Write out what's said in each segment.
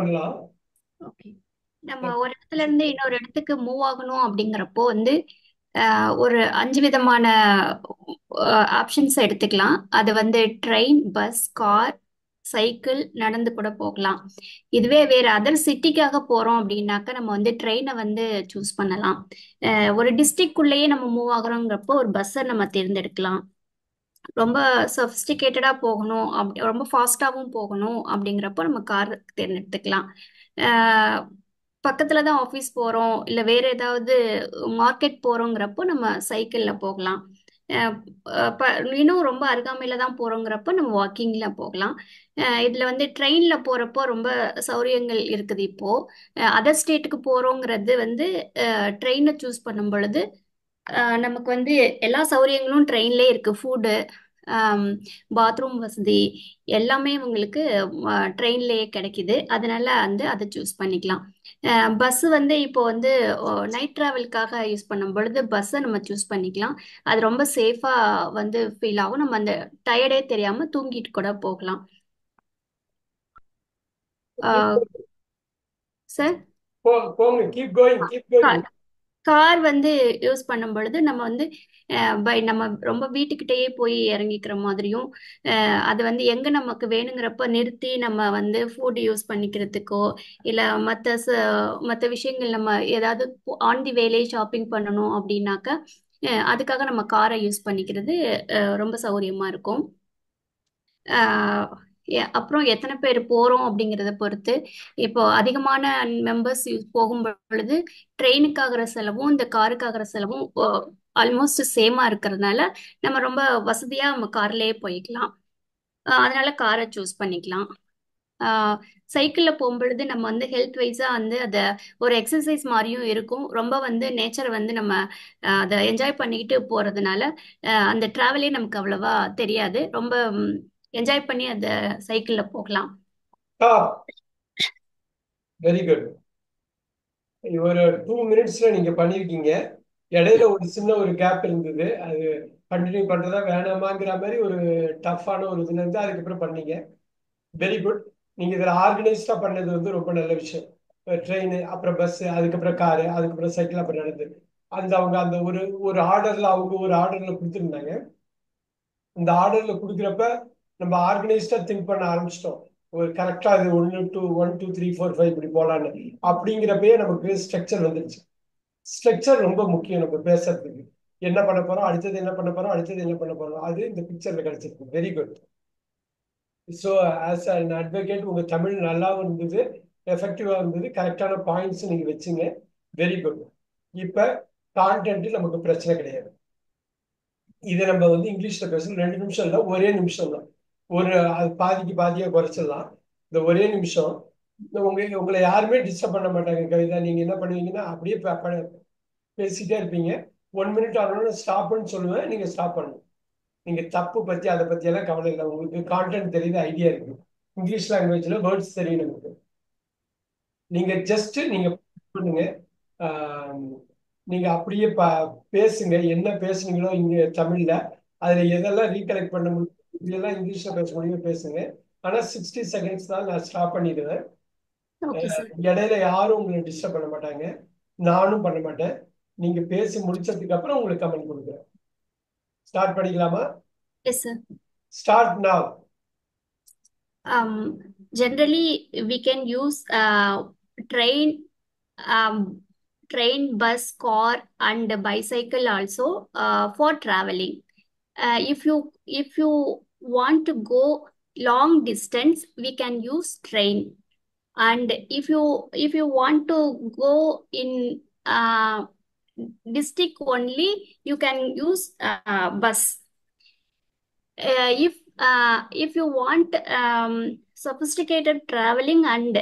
பண்ணலாம். ஓகே. நம்ம ஒரு இடத்துல இருந்து இன்னொரு இடத்துக்கு மூவ் ஆகணும் அப்படிங்கிறப்போ வந்து ஒரு 5 விதமான ஆப்ஷன்ஸ் எடுத்துக்கலாம். அது வந்து ட்ரெயின், பஸ், கார், சைக்கிள், நடந்து கூட போகலாம். இதுவே வேற அதர் சிட்டிக்காக போறோம் அப்படின்னாக்க நம்ம வந்து ட்ரெயினை வந்து சூஸ் பண்ணலாம். ஒரு டிஸ்ட்ரிக்ட்குள்ளேயே நம்ம மூவ் ஆகுறோங்கிறப்போ ஒரு பஸ்ஸை நம்ம தேர்ந்தெடுக்கலாம். ரொம்ப சஃபிஸ்டிகேட்டடா போகணும் ரொம்ப ஃபாஸ்டாகவும் போகணும் அப்படிங்கிறப்போ நம்ம கார் தேர்ந்தெடுத்துக்கலாம். அஹ் பக்கத்துல தான் ஆஃபீஸ் போறோம் இல்ல வேற ஏதாவது மார்க்கெட் போறோங்கிறப்போ நம்ம சைக்கிள்ல போகலாம். அஹ் இன்னும் ரொம்ப அருகாமையில தான் போறோங்கிறப்போ நம்ம வாக்கிங்ல போகலாம். இதுல வந்து ட்ரெயின்ல போறப்போ ரொம்ப சௌரியங்கள் இருக்குது இப்போ. அதர் ஸ்டேட்டுக்கு போறோங்கிறது வந்து ட்ரெயினை சூஸ் பண்ணும் பொழுது நமக்கு வந்து எல்லா சௌகரியங்களும் ட்ரெயின்லேயே இருக்கு. ஃபுட்டு, பாத்ரூம் வசதி எல்லாமே உங்களுக்கு ட்ரெயின்லேயே கிடைக்குது. அதனால வந்து அதை சூஸ் பண்ணிக்கலாம். பஸ் வந்து இப்போ வந்து நைட் டிராவலுக்காக யூஸ் பண்ணும் பொழுது பஸ்ஸை நம்ம சூஸ் பண்ணிக்கலாம். அது ரொம்ப சேஃபா வந்து ஃபீல் ஆகும். நம்ம அந்த டயர்டே தெரியாம தூங்கிட்டு கூட போகலாம். சார், போங்க, keep going, keep going. Car வந்து யூஸ் பண்ணும் பொழுது நம்ம வந்து நம்ம ரொம்ப வீட்டுக்கிட்டேயே போய் இறங்கிக்கிற மாதிரியும் அது வந்து எங்க நமக்கு வேணுங்கிறப்ப நிறுத்தி நம்ம வந்து ஃபுட் யூஸ் பண்ணிக்கிறதுக்கோ இல்ல மற்ற விஷயங்கள் நம்ம ஏதாவது ஆன் தி வேலே ஷாப்பிங் பண்ணணும் அப்படின்னாக்க அதுக்காக நம்ம காரை யூஸ் பண்ணிக்கிறது ரொம்ப சௌகரியமா இருக்கும். ஆஹ் அப்புறம் எத்தனை பேர் போறோம் அப்படிங்கிறத பொறுத்து இப்போ அதிகமான மெம்பர்ஸ் போகும் பொழுது ட்ரெயினுக்காகிற செலவும் இந்த காருக்காகிற செலவும் ஆல்மோஸ்ட் சேமா இருக்கிறதுனால நம்ம ரொம்ப வசதியா நம்ம கார்லயே போய்க்கலாம். அதனால காரை சூஸ் பண்ணிக்கலாம். சைக்கிள்ல போகும்பொழுது நம்ம வந்து ஹெல்த் வைஸா வந்து அதை ஒரு எக்ஸசைஸ் மாதிரியும் இருக்கும். ரொம்ப வந்து நேச்சரை வந்து நம்ம அதை என்ஜாய் பண்ணிக்கிட்டு போறதுனால அந்த டிராவலே நமக்கு அவ்வளவா தெரியாது. ரொம்ப என்ஜாய் பண்ணி அந்த சைக்கிள்ல போகலாம். Very good. ஒரு 2 மினிட்ஸ்ல நீங்க பண்ணிருக்கீங்க. இடையில ஒரு சின்ன ஒரு கேப் இருந்தது. அது கண்டினியூ பண்றதா வேணாமாங்கிற மாதிரி ஒரு டஃப்பான ஒரு இதுல இருந்து அதுக்கப்புறம் பண்ணீங்க. Very good. நீங்க இதுல ஆர்கனைஸ்டா பண்ணது வந்து ரொம்ப நல்ல விஷயம். ட்ரெயின், அப்புறம் பஸ், அதுக்கப்புறம் காரு, அதுக்கப்புறம் சைக்கிள், அப்புறம் நடந்து. அந்த அவங்க அந்த ஒரு ஒரு ஆர்டர்ல அவங்க ஒரு ஆர்டர்ல கொடுத்துருந்தாங்க. இந்த ஆர்டர்ல கொடுக்குறப்ப நம்ம ஆர்கனைஸ்டா திங்க் பண்ண ஆரம்பிச்சிட்டோம். ஒரு கரெக்டா இது 1 2 3 4 5 இப்படி போலான்னு. அப்படிங்கிறப்பயே நமக்கு ஸ்ட்ரக்சர் வந்துருச்சு. ஸ்ட்ரக்சர் ரொம்ப முக்கியம் நம்ம பேசுறதுக்கு. என்ன பண்ண போறோம், அடுத்தது என்ன பண்ண போறோம், அடுத்தது என்ன பண்ண போறோம், அது இந்த பிக்சர்ல கிடைச்சிருக்கு. Very good. So as an advocate உங்க தமிழ் நல்லாவும் இருந்தது, எஃபெக்டிவா இருந்தது, கரெக்டான பாயிண்ட்ஸ் நீங்க வச்சுங்க. Very good. இப்ப கான்டென்ட் நமக்கு பிரச்சனை கிடையாது. இதை நம்ம வந்து இங்கிலீஷ்ல பேசணும். 2 நிமிஷம் இல்லை, ஒரே நிமிஷம் தான். அது பாதிக்கு பாதியா குறைச்சிடலாம். இந்த ஒரே நிமிஷம். உங்களை யாருமே டிஸ்டர்ப் பண்ண மாட்டாங்க. கவிதா, நீங்க என்ன பண்ணுவீங்கன்னா அப்படியே பேசிட்டே இருப்பீங்க. 1 மினிட் ஆகணும்னு ஸ்டாப்னு சொல்லுவேன், நீங்க ஸ்டாப் பண்ணணும். நீங்க தப்பு பத்தி அதை பத்தி எல்லாம் கவலை இல்லை. உங்களுக்கு கான்டென்ட் தெரியுது, ஐடியா இருக்கு. இங்கிலீஷ் லாங்குவேஜ்ல வேர்ட்ஸ் தெரியும் நமக்கு. நீங்க ஜஸ்ட் நீங்க பண்ணுங்க. ஆம், நீங்க அப்படியே பேசுங்க. என்ன பேசுனீங்களோ இங்க தமிழ்ல, அதுல எதெல்லாம் ரீகலெக்ட் பண்ண முடியும், இதெல்லாம் இங்கிலீஷ்ல பேச முடியும் பேசுங்க. ஆனா 60 செகண்ட்ஸ் தான், நான் ஸ்டாப் பண்ணிடுவேன். Okay sir. இடையில யாரும் உங்களை டிஸ்டர்ப் பண்ண மாட்டாங்க, நானும் பண்ண மாட்டேன். நீங்க பேசி முடிச்சதுக்கு அப்புறம் உங்களுக்கு கமெண்ட் கொடுக்குறேன். ஸ்டார்ட் பண்ணிக்கலாமா? Yes sir. Start now. Generally we can use train, um, bus, car, and bicycle also for traveling. If you want to go long distance, we can use train. And if you want to go in district only, you can use bus. If you want sophisticated traveling and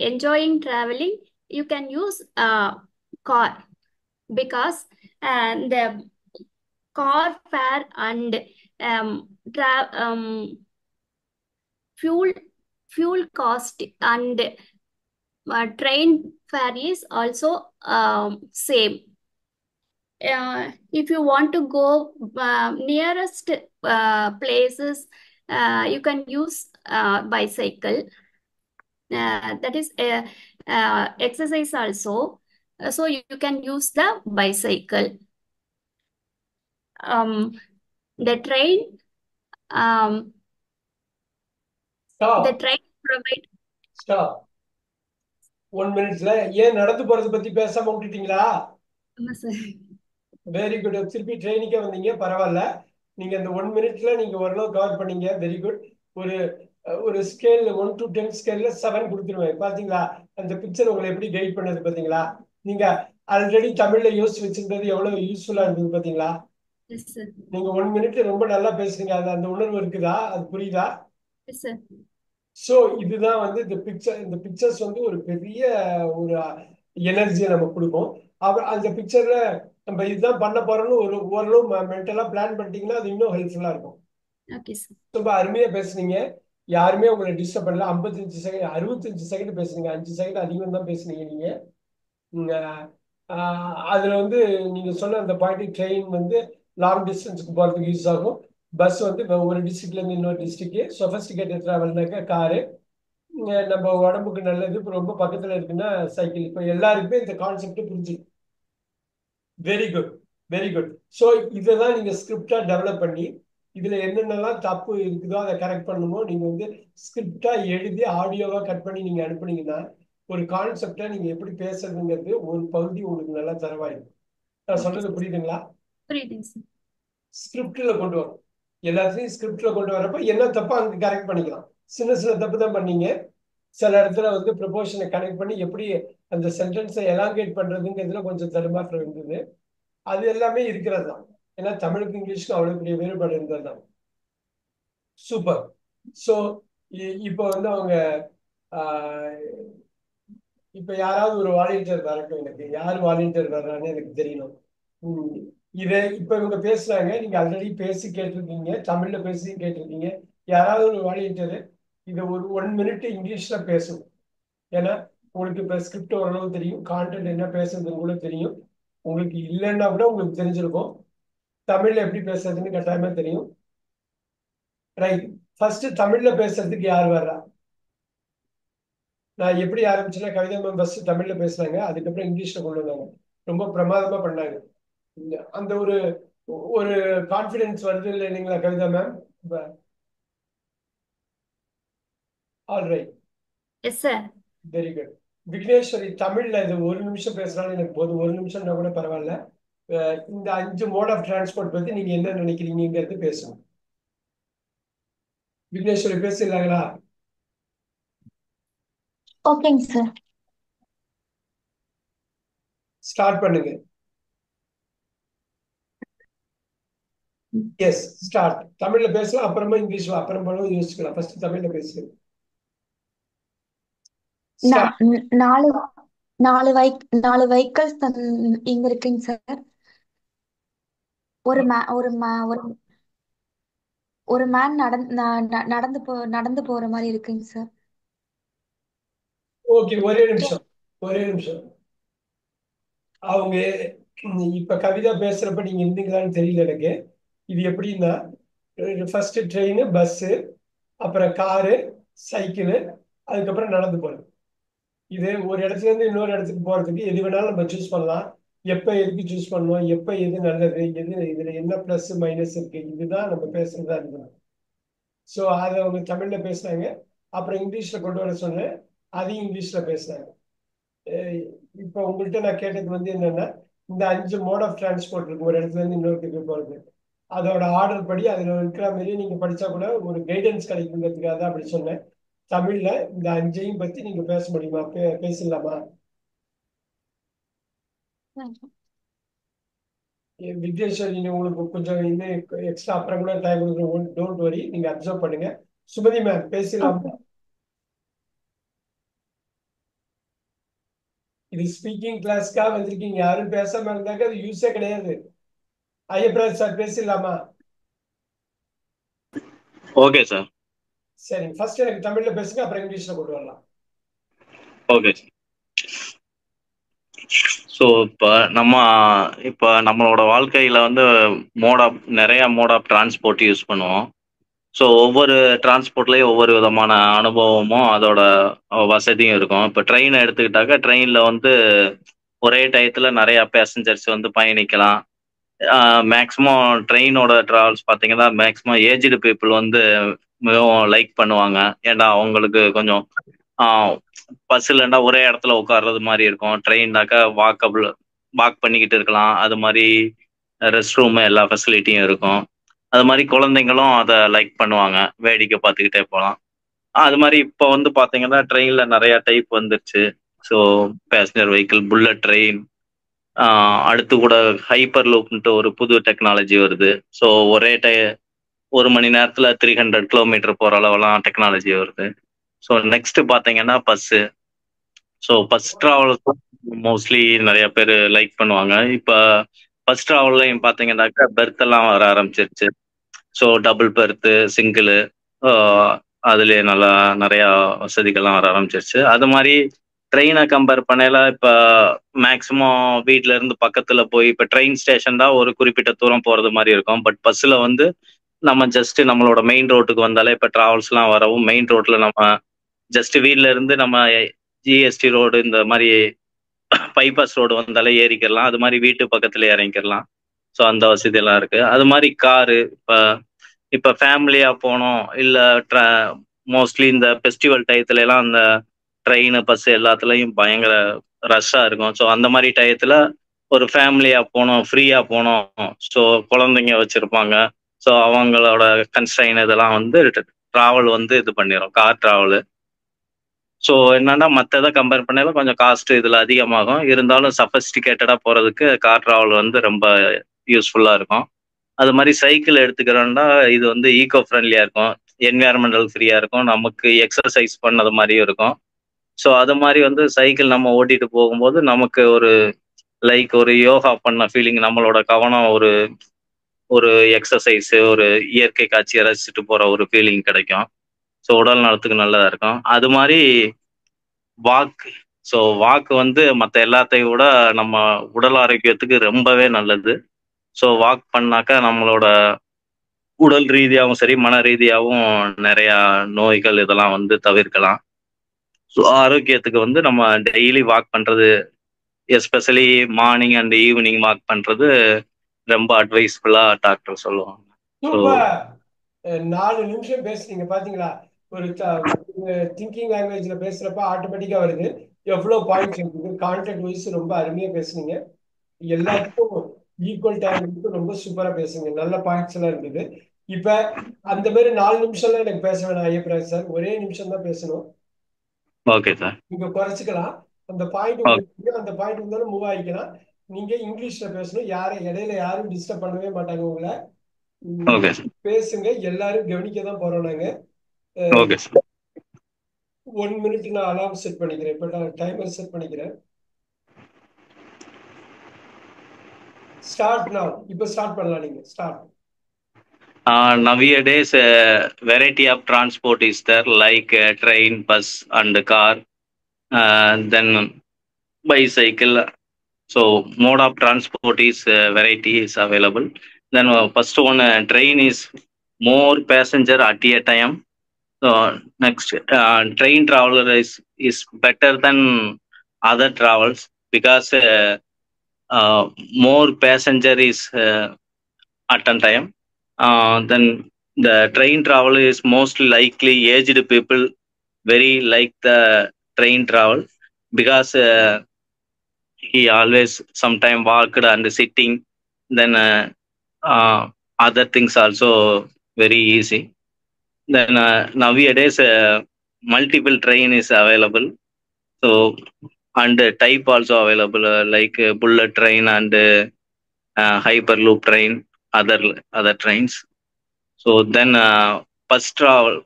enjoying traveling, you can use car, because the car fare and fuel fuel cost and train fare is also same. If you want to go nearest places, you can use bicycle. that is exercise also. So you can use the bicycle. Um, the train, um, the stop train provide. Stop. 1 minute ஏன் நடந்து போறதை பத்தி பேசாம விட்டுட்டீங்களா? ஆமா sir. Very good. திருப்பி ட்ரெயினுக்கே வந்தீங்க, பரவாயில்ல. நீங்க அந்த 1 minute நீங்க ஓரளவு கவர் பண்ணீங்க, வெரி குட். ஒரு ஒரு ஸ்கேல் 1 to 10 ஸ்கேல்ல 7 கொடுத்துருவேன். பாத்தீங்களா அந்த பிக்சர் உங்களை எப்படி கைட் பண்ணது? பாத்தீங்களா நீங்க ஆல்ரெடி தமிழ்ல யோசிச்சு வச்சிருந்தது எவ்வளவு யூஸ்ஃபுல்லா இருந்தது? பாத்தீங்களா எஸ் சார். நீங்க 1 minute ரொம்ப நல்லா பேசுறீங்க. அது அந்த உணர்வு இருக்குதா? அது புரியுதா? Yes sir. சோ இதுதான் வந்து இந்த பிக்சர்ஸ் வந்து ஒரு பெரிய ஒரு எனர்ஜியை நம்ம கொடுக்கும். அந்த பிக்சர்ல நம்ம இதுதான் பண்ண போறோம்னு ஒரு ஓரளவு மென்டலா பிளான் பண்ணிட்டீங்கன்னா அது இன்னும் ஹெல்ப்ஃபுல்லா இருக்கும். Okay sir. ரொம்ப அருமையா பேசுனீங்க. யாருமே உங்களை டிஸ்டர்ப் பண்ணல. 55 செகண்ட் 65 செகண்ட் பேசுனீங்க. 5 செகண்ட் அதிகம் தான் பேசுனீங்க நீங்க. உம், அதுல வந்து நீங்க சொன்ன அந்த பாயிண்ட், ட்ரெயின் வந்து லாங் டிஸ்டன்ஸ்க்கு போறதுக்கு யூஸ் ஆகும். பஸ் வந்து ஒரு டிஸ்ட்ரிக்ட்ல இருந்து இன்னொரு டிஸ்ட்ரிக்ட். Sophisticated டிராவல்னாக்க car. நம்ம உடம்புக்கு நல்லது. இப்ப ரொம்ப பக்கத்துல இருக்குன்னா சைக்கிள். இப்ப எல்லாருக்குமே இந்த கான்செப்ட் புரிஞ்சு. Very good, very good. So இதை தான் நீங்க ஸ்கிரிப்டா டெவலப் பண்ணி இதுல என்னென்னலாம் தப்பு இருக்குதோ அதை கரெக்ட் பண்ணுமோ நீங்க வந்து ஸ்கிரிப்டா எழுதி ஆடியோவா கட் பண்ணி நீங்க அனுப்புனீங்கன்னா ஒரு கான்செப்டா நீங்க எப்படி பேசுறதுங்கிறது ஒரு பகுதி உங்களுக்கு நல்லா தரவாயிருக்கும். நான் ஓகே சொன்னது சார். புரியுதுங்களா? புரியுதுங்க சார். ஸ்கிரிப்ட்ல கொண்டு வரும். எல்லாத்தையும் ஸ்கிரிப்ட்ல கொண்டு வரப்ப என்ன தப்போ அங்க கரெக்ட் பண்ணிக்கலாம். சின்ன சின்ன தப்பு தான் பண்ணீங்க. சில இடத்துல வந்து ப்ரொபோஷனை கனெக்ட் பண்ணி எப்படி அந்த சென்டென்ஸை எலாங்கேட் பண்றதுங்கிறதுல கொஞ்சம் தடுமாற்றம் இருந்தது. அது எல்லாமே இருக்கிறது தான். ஏன்னா தமிழுக்கு இங்கிலீஷ்க்கு அவ்வளவு பெரிய வேறுபாடு இருந்தது தான். சூப்பர். ஸோ இப்போ வந்து அவங்க இப்ப யாராவது ஒரு வாலண்டியர் வரட்டும். எனக்கு யார் வாலண்டியர் வர்றான்னு எனக்கு தெரியணும். உம் இதை இப்ப இவங்க பேசுறாங்க. நீங்க ஆல்ரெடி பேசி கேட்டிருக்கீங்க, தமிழ்ல பேசி கேட்டிருக்கீங்க. யாராவது ஒரு வாலண்டியர் இதை ஒரு 1 minute இங்கிலீஷ்ல பேசணும். ஏன்னா உங்களுக்கு இப்ப ஸ்கிரிப்ட் ஓரளவு தெரியும், கான்டென்ட் என்ன பேசுறதுன்னு கூட தெரியும். உங்களுக்கு இல்லைன்னா கூட உங்களுக்கு தெரிஞ்சிருக்கும். தமிழ்ல எப்படி பேசுறதுன்னு கட்டாயமா தெரியும். ரைட். ஃபர்ஸ்ட் தமிழ்ல பேசுறதுக்கு யார் வர்றா? நான் எப்படி ஆரம்பிச்சேன்னா கவிதா மேம் ஃபர்ஸ்ட் தமிழ்ல பேசுனாங்க, அதுக்கப்புறம் இங்கிலீஷ்ல கொண்டு வந்தாங்க. ரொம்ப பிரமாதமா பண்ணாங்க. அந்த ஒரு ஒரு கான்பிடன்ஸ் வருது இல்லை இல்லைங்களா Kavitha ma'am? All right. Yes sir. Very good. Vigneshwari தமிழ்ல இது 1 நிமிஷம் பேசுறாலும் எனக்கு போதும். 1 நிமிஷம்னா கூட பரவாயில்ல. இந்த 5 மோட் ஆஃப் டிரான்ஸ்போர்ட் பத்தி நீங்க என்ன நினைக்கிறீங்கிறது பேசணும். விக்னேஸ்வரி பேசிடலாங்களா? ஓகேங்க சார். ஸ்டார்ட் பண்ணுங்க. Yes, start. தமிழ்ல பேசலாம், அப்புறமா இங்கிலீஷ்ல அப்புறமா யோசிச்சுக்கலாம். ஃபர்ஸ்ட் தமிழ்ல பேசுங்க. நா- ந- நாலு நாலு நாலு வெஹிக்கிள்ஸ் இங்க இருக்குங்க சார். ஒரு மே ஒரு மே ஒரு ஒரு மேன் நடந்து போற மாதிரி இருக்குங்க சார். ஓகே, ஒரே நிமிஷம், ஒரே நிமிஷம். அவங்க இப்ப கவிதா பேசுறப்ப நீங்க இருந்தீங்களான்னு தெரியல எனக்கு. இது எப்படின்னா ஃபர்ஸ்ட் ட்ரெயின், பஸ், அப்புறம் காரு, சைக்கிள், அதுக்கப்புறம் நடந்து போறது. இது ஒரு இடத்துல இருந்து இன்னொரு இடத்துக்கு போறதுக்கு எது வேணாலும் நம்ம சூஸ் பண்ணலாம். எப்ப எதுக்கு சூஸ் பண்ணணும், எப்ப எது நல்லது, எது இதுல என்ன பிளஸ் மைனஸ் இருக்கு, இதுதான் நம்ம பேசுறதா இருக்கணும். ஸோ அதை அவங்க தமிழ்ல பேசுனாங்க. அப்புறம் இங்கிலீஷ்ல கொண்டு வர சொன்னேன், அதையும் இங்கிலீஷ்ல பேசுனாங்க. அஹ் இப்போ உங்கள்கிட்ட நான் கேட்டது வந்து என்னன்னா, இந்த 5 மோட் ஆஃப் டிரான்ஸ்போர்ட் இருக்கு ஒரு இடத்துல இருந்து இன்னொருத்துக்கு போறது. அதோட ஆர்டர் படி அதுல இருக்கிற மாதிரி நீங்க படிச்சா கூட ஒரு கைடன்ஸ் கிடைக்குங்கிறதுக்காக தான் அப்படி சொன்னேன். தமிழ்ல இந்த 5ஐயும் பத்தி நீங்க பேச முடியுமா? பேசலாமா? விக்னேஸ்வரி, உங்களுக்கு கொஞ்சம் இன்னும் எக்ஸ்ட்ரா அப்புறம் கூட டைம் கொடுக்குறோம். டோன்ட் வரி, நீங்க அப்சர்வ் பண்ணுங்க. சுமதி மேம் பேசலாமா? இது ஸ்பீக்கிங் கிளாஸ்க்காக வந்திருக்கீங்க. யாரும் பேசாம இருந்தாக்க அது யூஸே கிடையாது. ஐயப்ராஜ் சார் பேசலாமா? Okay sir. சரி, ஃபர்ஸ்ட் எனக்கு தமிழ்ல பேசுங்க, அப்புறம் இங்கிலீஷ்ல கொண்டு வரலாம். Okay sir. ஸோ இப்போ நம்மளோட வாழ்க்கையில வந்து நிறைய மோட் ஆஃப் டிரான்ஸ்போர்ட் யூஸ் பண்ணுவோம். ஸோ ஒவ்வொரு டிரான்ஸ்போர்ட்லேயும் ஒவ்வொரு விதமான அனுபவமும் அதோட வசதியும் இருக்கும். இப்போ ட்ரெயினை எடுத்துக்கிட்டாக்கா ட்ரெயினில் வந்து ஒரே டயத்தில் நிறையா பேசஞ்சர்ஸ் வந்து பயணிக்கலாம். மேக்ஸிமம் ட்ரெயினோட ட்ராவல்ஸ் பார்த்தீங்கன்னா மேக்ஸிமம் ஏஜ்டு பீப்புள் வந்து மிகவும் லைக் பண்ணுவாங்க. ஏன்னா அவங்களுக்கு கொஞ்சம் பஸ்ஸுலன்னா ஒரே இடத்துல உட்கார்றது மாதிரி இருக்கும். ட்ரெயின்னாக்கா வாக் பண்ணிக்கிட்டு இருக்கலாம். அது மாதிரி ரெஸ்ட் ரூமு எல்லா ஃபெசிலிட்டியும் இருக்கும். அது மாதிரி குழந்தைங்களும் அதை லைக் பண்ணுவாங்க, வேடிக்கை பார்த்துக்கிட்டே போகலாம். அது மாதிரி இப்போ வந்து பார்த்தீங்கன்னா ட்ரெயினில் நிறையா டைப் வந்துருச்சு. So passenger vehicle, bullet train, அடுத்து கூட ஹைப்பர் லூப்ன்ட்டு ஒரு புது டெக்னாலஜி வருது. ஸோ ஒரு மணி நேரத்தில் 300 கிலோமீட்டர் போகிற அளவெல்லாம் டெக்னாலஜி வருது. ஸோ நெக்ஸ்ட் பார்த்தீங்கன்னா bus. So bus travel mostly நிறைய பேர் லைக் பண்ணுவாங்க. இப்போ பஸ் ட்ராவல்லையும் பார்த்தீங்கன்னாக்கா பெர்த் எல்லாம் வர ஆரம்பிச்சிருச்சு. ஸோ டபுள் பெர்த்து, சிங்கிள், அதுலேயே நல்லா நிறையா வசதிகள்லாம் வர ஆரம்பிச்சிருச்சு. அது மாதிரி ட்ரெயினை கம்பேர் பண்ணல இப்போ மேக்ஸிமம் வீட்டில இருந்து பக்கத்தில் போய் இப்போ ட்ரெயின் ஸ்டேஷன் தான் ஒரு குறிப்பிட்ட தூரம் போகிறது மாதிரி இருக்கும். பட் பஸ்ஸில் வந்து நம்ம ஜஸ்ட் நம்மளோட மெயின் ரோட்டுக்கு வந்தாலே இப்போ டிராவல்ஸ்லாம் வரவும் மெயின் ரோட்டில் நம்ம ஜஸ்ட் வீட்டில இருந்து நம்ம ஜிஎஸ்டி ரோடு இந்த மாதிரி பைபாஸ் ரோடு வந்தாலே ஏறிக்கிடலாம். அது மாதிரி வீட்டு பக்கத்துல இறங்கிக்கலாம். ஸோ அந்த வசதியெல்லாம் இருக்கு. அது மாதிரி காரு இப்போ ஃபேமிலியா போனோம் இல்லை மோஸ்ட்லி இந்த ஃபெஸ்டிவல் டயத்துல எல்லாம் அந்த ட்ரெயின் பஸ் எல்லாத்துலேயும் பயங்கர ரஷ்ஷாக இருக்கும். ஸோ அந்த மாதிரி டயத்துல ஒரு ஃபேமிலியா போனோம், ஃப்ரீயா போனோம், ஸோ குழந்தைங்க வச்சிருப்பாங்க, ஸோ அவங்களோட கன்ஸ்ட்ரைன் இதெல்லாம் வந்து ட்ராவல் வந்து இது பண்ணிடும், கார் ட்ராவலு. ஸோ என்னன்னா மற்றதை கம்பேர் பண்ணல கொஞ்சம் காஸ்ட் இதில் அதிகமாகும். இருந்தாலும் சஃபஸ்டிகேட்டடாக போகிறதுக்கு கார் ட்ராவல் வந்து ரொம்ப யூஸ்ஃபுல்லாக இருக்கும். அது மாதிரி சைக்கிள் எடுத்துக்கிறோன்னா இது வந்து ஈகோ ஃப்ரெண்ட்லியாக இருக்கும், என்விரான்மெண்டல் ஃப்ரீயாக இருக்கும், நமக்கு எக்ஸசைஸ் பண்ணது மாதிரியும் இருக்கும். ஸோ அது மாதிரி வந்து சைக்கிள் நம்ம ஓட்டிட்டு போகும்போது நமக்கு ஒரு லைக் ஒரு யோகா பண்ண ஃபீலிங், நம்மளோட கவனம் ஒரு ஒரு எக்ஸசைஸு, ஒரு இயற்கை காட்சியை ரசிச்சுட்டு போகிற ஒரு ஃபீலிங் கிடைக்கும். ஸோ உடல் நலத்துக்கு நல்லதாக இருக்கும். அது மாதிரி வாக்கு வந்து மற்ற எல்லாத்தையும் விட நம்ம உடல் ஆரோக்கியத்துக்கு ரொம்பவே நல்லது. ஸோ வாக் பண்ணாக்கா நம்மளோட உடல் ரீதியாகவும் சரி மன ரீதியாகவும் நிறையா நோய்கள் இதெல்லாம் வந்து தவிர்க்கலாம். ஸோ ஆரோக்கியத்துக்கு வந்து நம்ம டெய்லி வாக் பண்ணுறது, especially morning and evening walk பண்ணுறது ரொம்ப அட்வைஸ்ஃபுல்லாக டாக்டர் சொல்லுவாங்க. ஸோ 4 நிமிஷம் பேசுறீங்க பாத்தீங்களா? ஒரு திங்கிங் லாங்குவேஜ்ல பேசுறப்ப ஆட்டோமேட்டிக்கா வருது. எவ்வளவு பாயிண்ட்ஸ் இருக்குது, கான்டெக்ட் வைஸ் ரொம்ப அருமையா பேசுனீங்க. எல்லாத்துக்கும் ஈக்குவல் டைம் ரொம்ப சூப்பரா பேசுங்க. நல்ல பாயிண்ட்ஸ் எல்லாம் இருக்குது. இப்ப அந்த மாதிரி 4 நிமிஷம்லாம் எனக்கு பேச வேணாம் ஐயப்பராஜ் சார், ஒரே நிமிஷம் தான் பேசணும். Okay sir. நீங்க குறைச்சிக்கலாம். அந்த பாயிண்ட் அந்த பாயிண்ட் இருந்தாலும் மூவ் ஆகிக்கலாம். நீங்க இங்கிலீஷ்ல பேசணும். இடையில யாரும் டிஸ்டர்ப் பண்ணவே மாட்டாங்க உங்களை. ஓகே பேசுங்க, எல்லாரும் கவனிக்க தான் போறோம் நாங்க. Okay sir. 1 மினிட் நான் அலார்ம் செட் பண்ணிக்கிறேன். இப்ப நான் டைமர் செட் பண்ணிக்கிறேன். Start now. இப்ப ஸ்டார்ட் பண்ணலாம். நீங்க start. Nowadays, variety of transport is there, like train, bus, and car, then bicycle. So mode of transport is variety is available. Then first one, train is more passenger at a time. So next, train traveler is better than other travels because more passenger is at a time. Then the train travel is most likely aged people very like the train travel because he always sometime walked and sitting. Then other things also very easy. Then nowadays multiple train is available. So and type also available like bullet train and hyperloop train, other trains. So then bus travel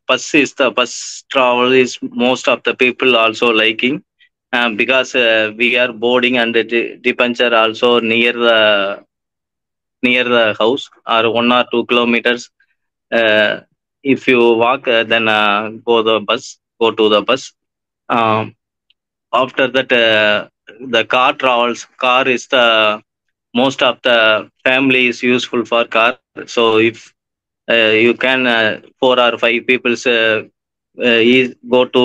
is most of the people also liking because we are boarding and departure also near the house or 1 or 2 kilometers. If you walk then go to the bus. After that the car travels. Car is the most of the family is useful for car. So if You can 4 or 5 people go to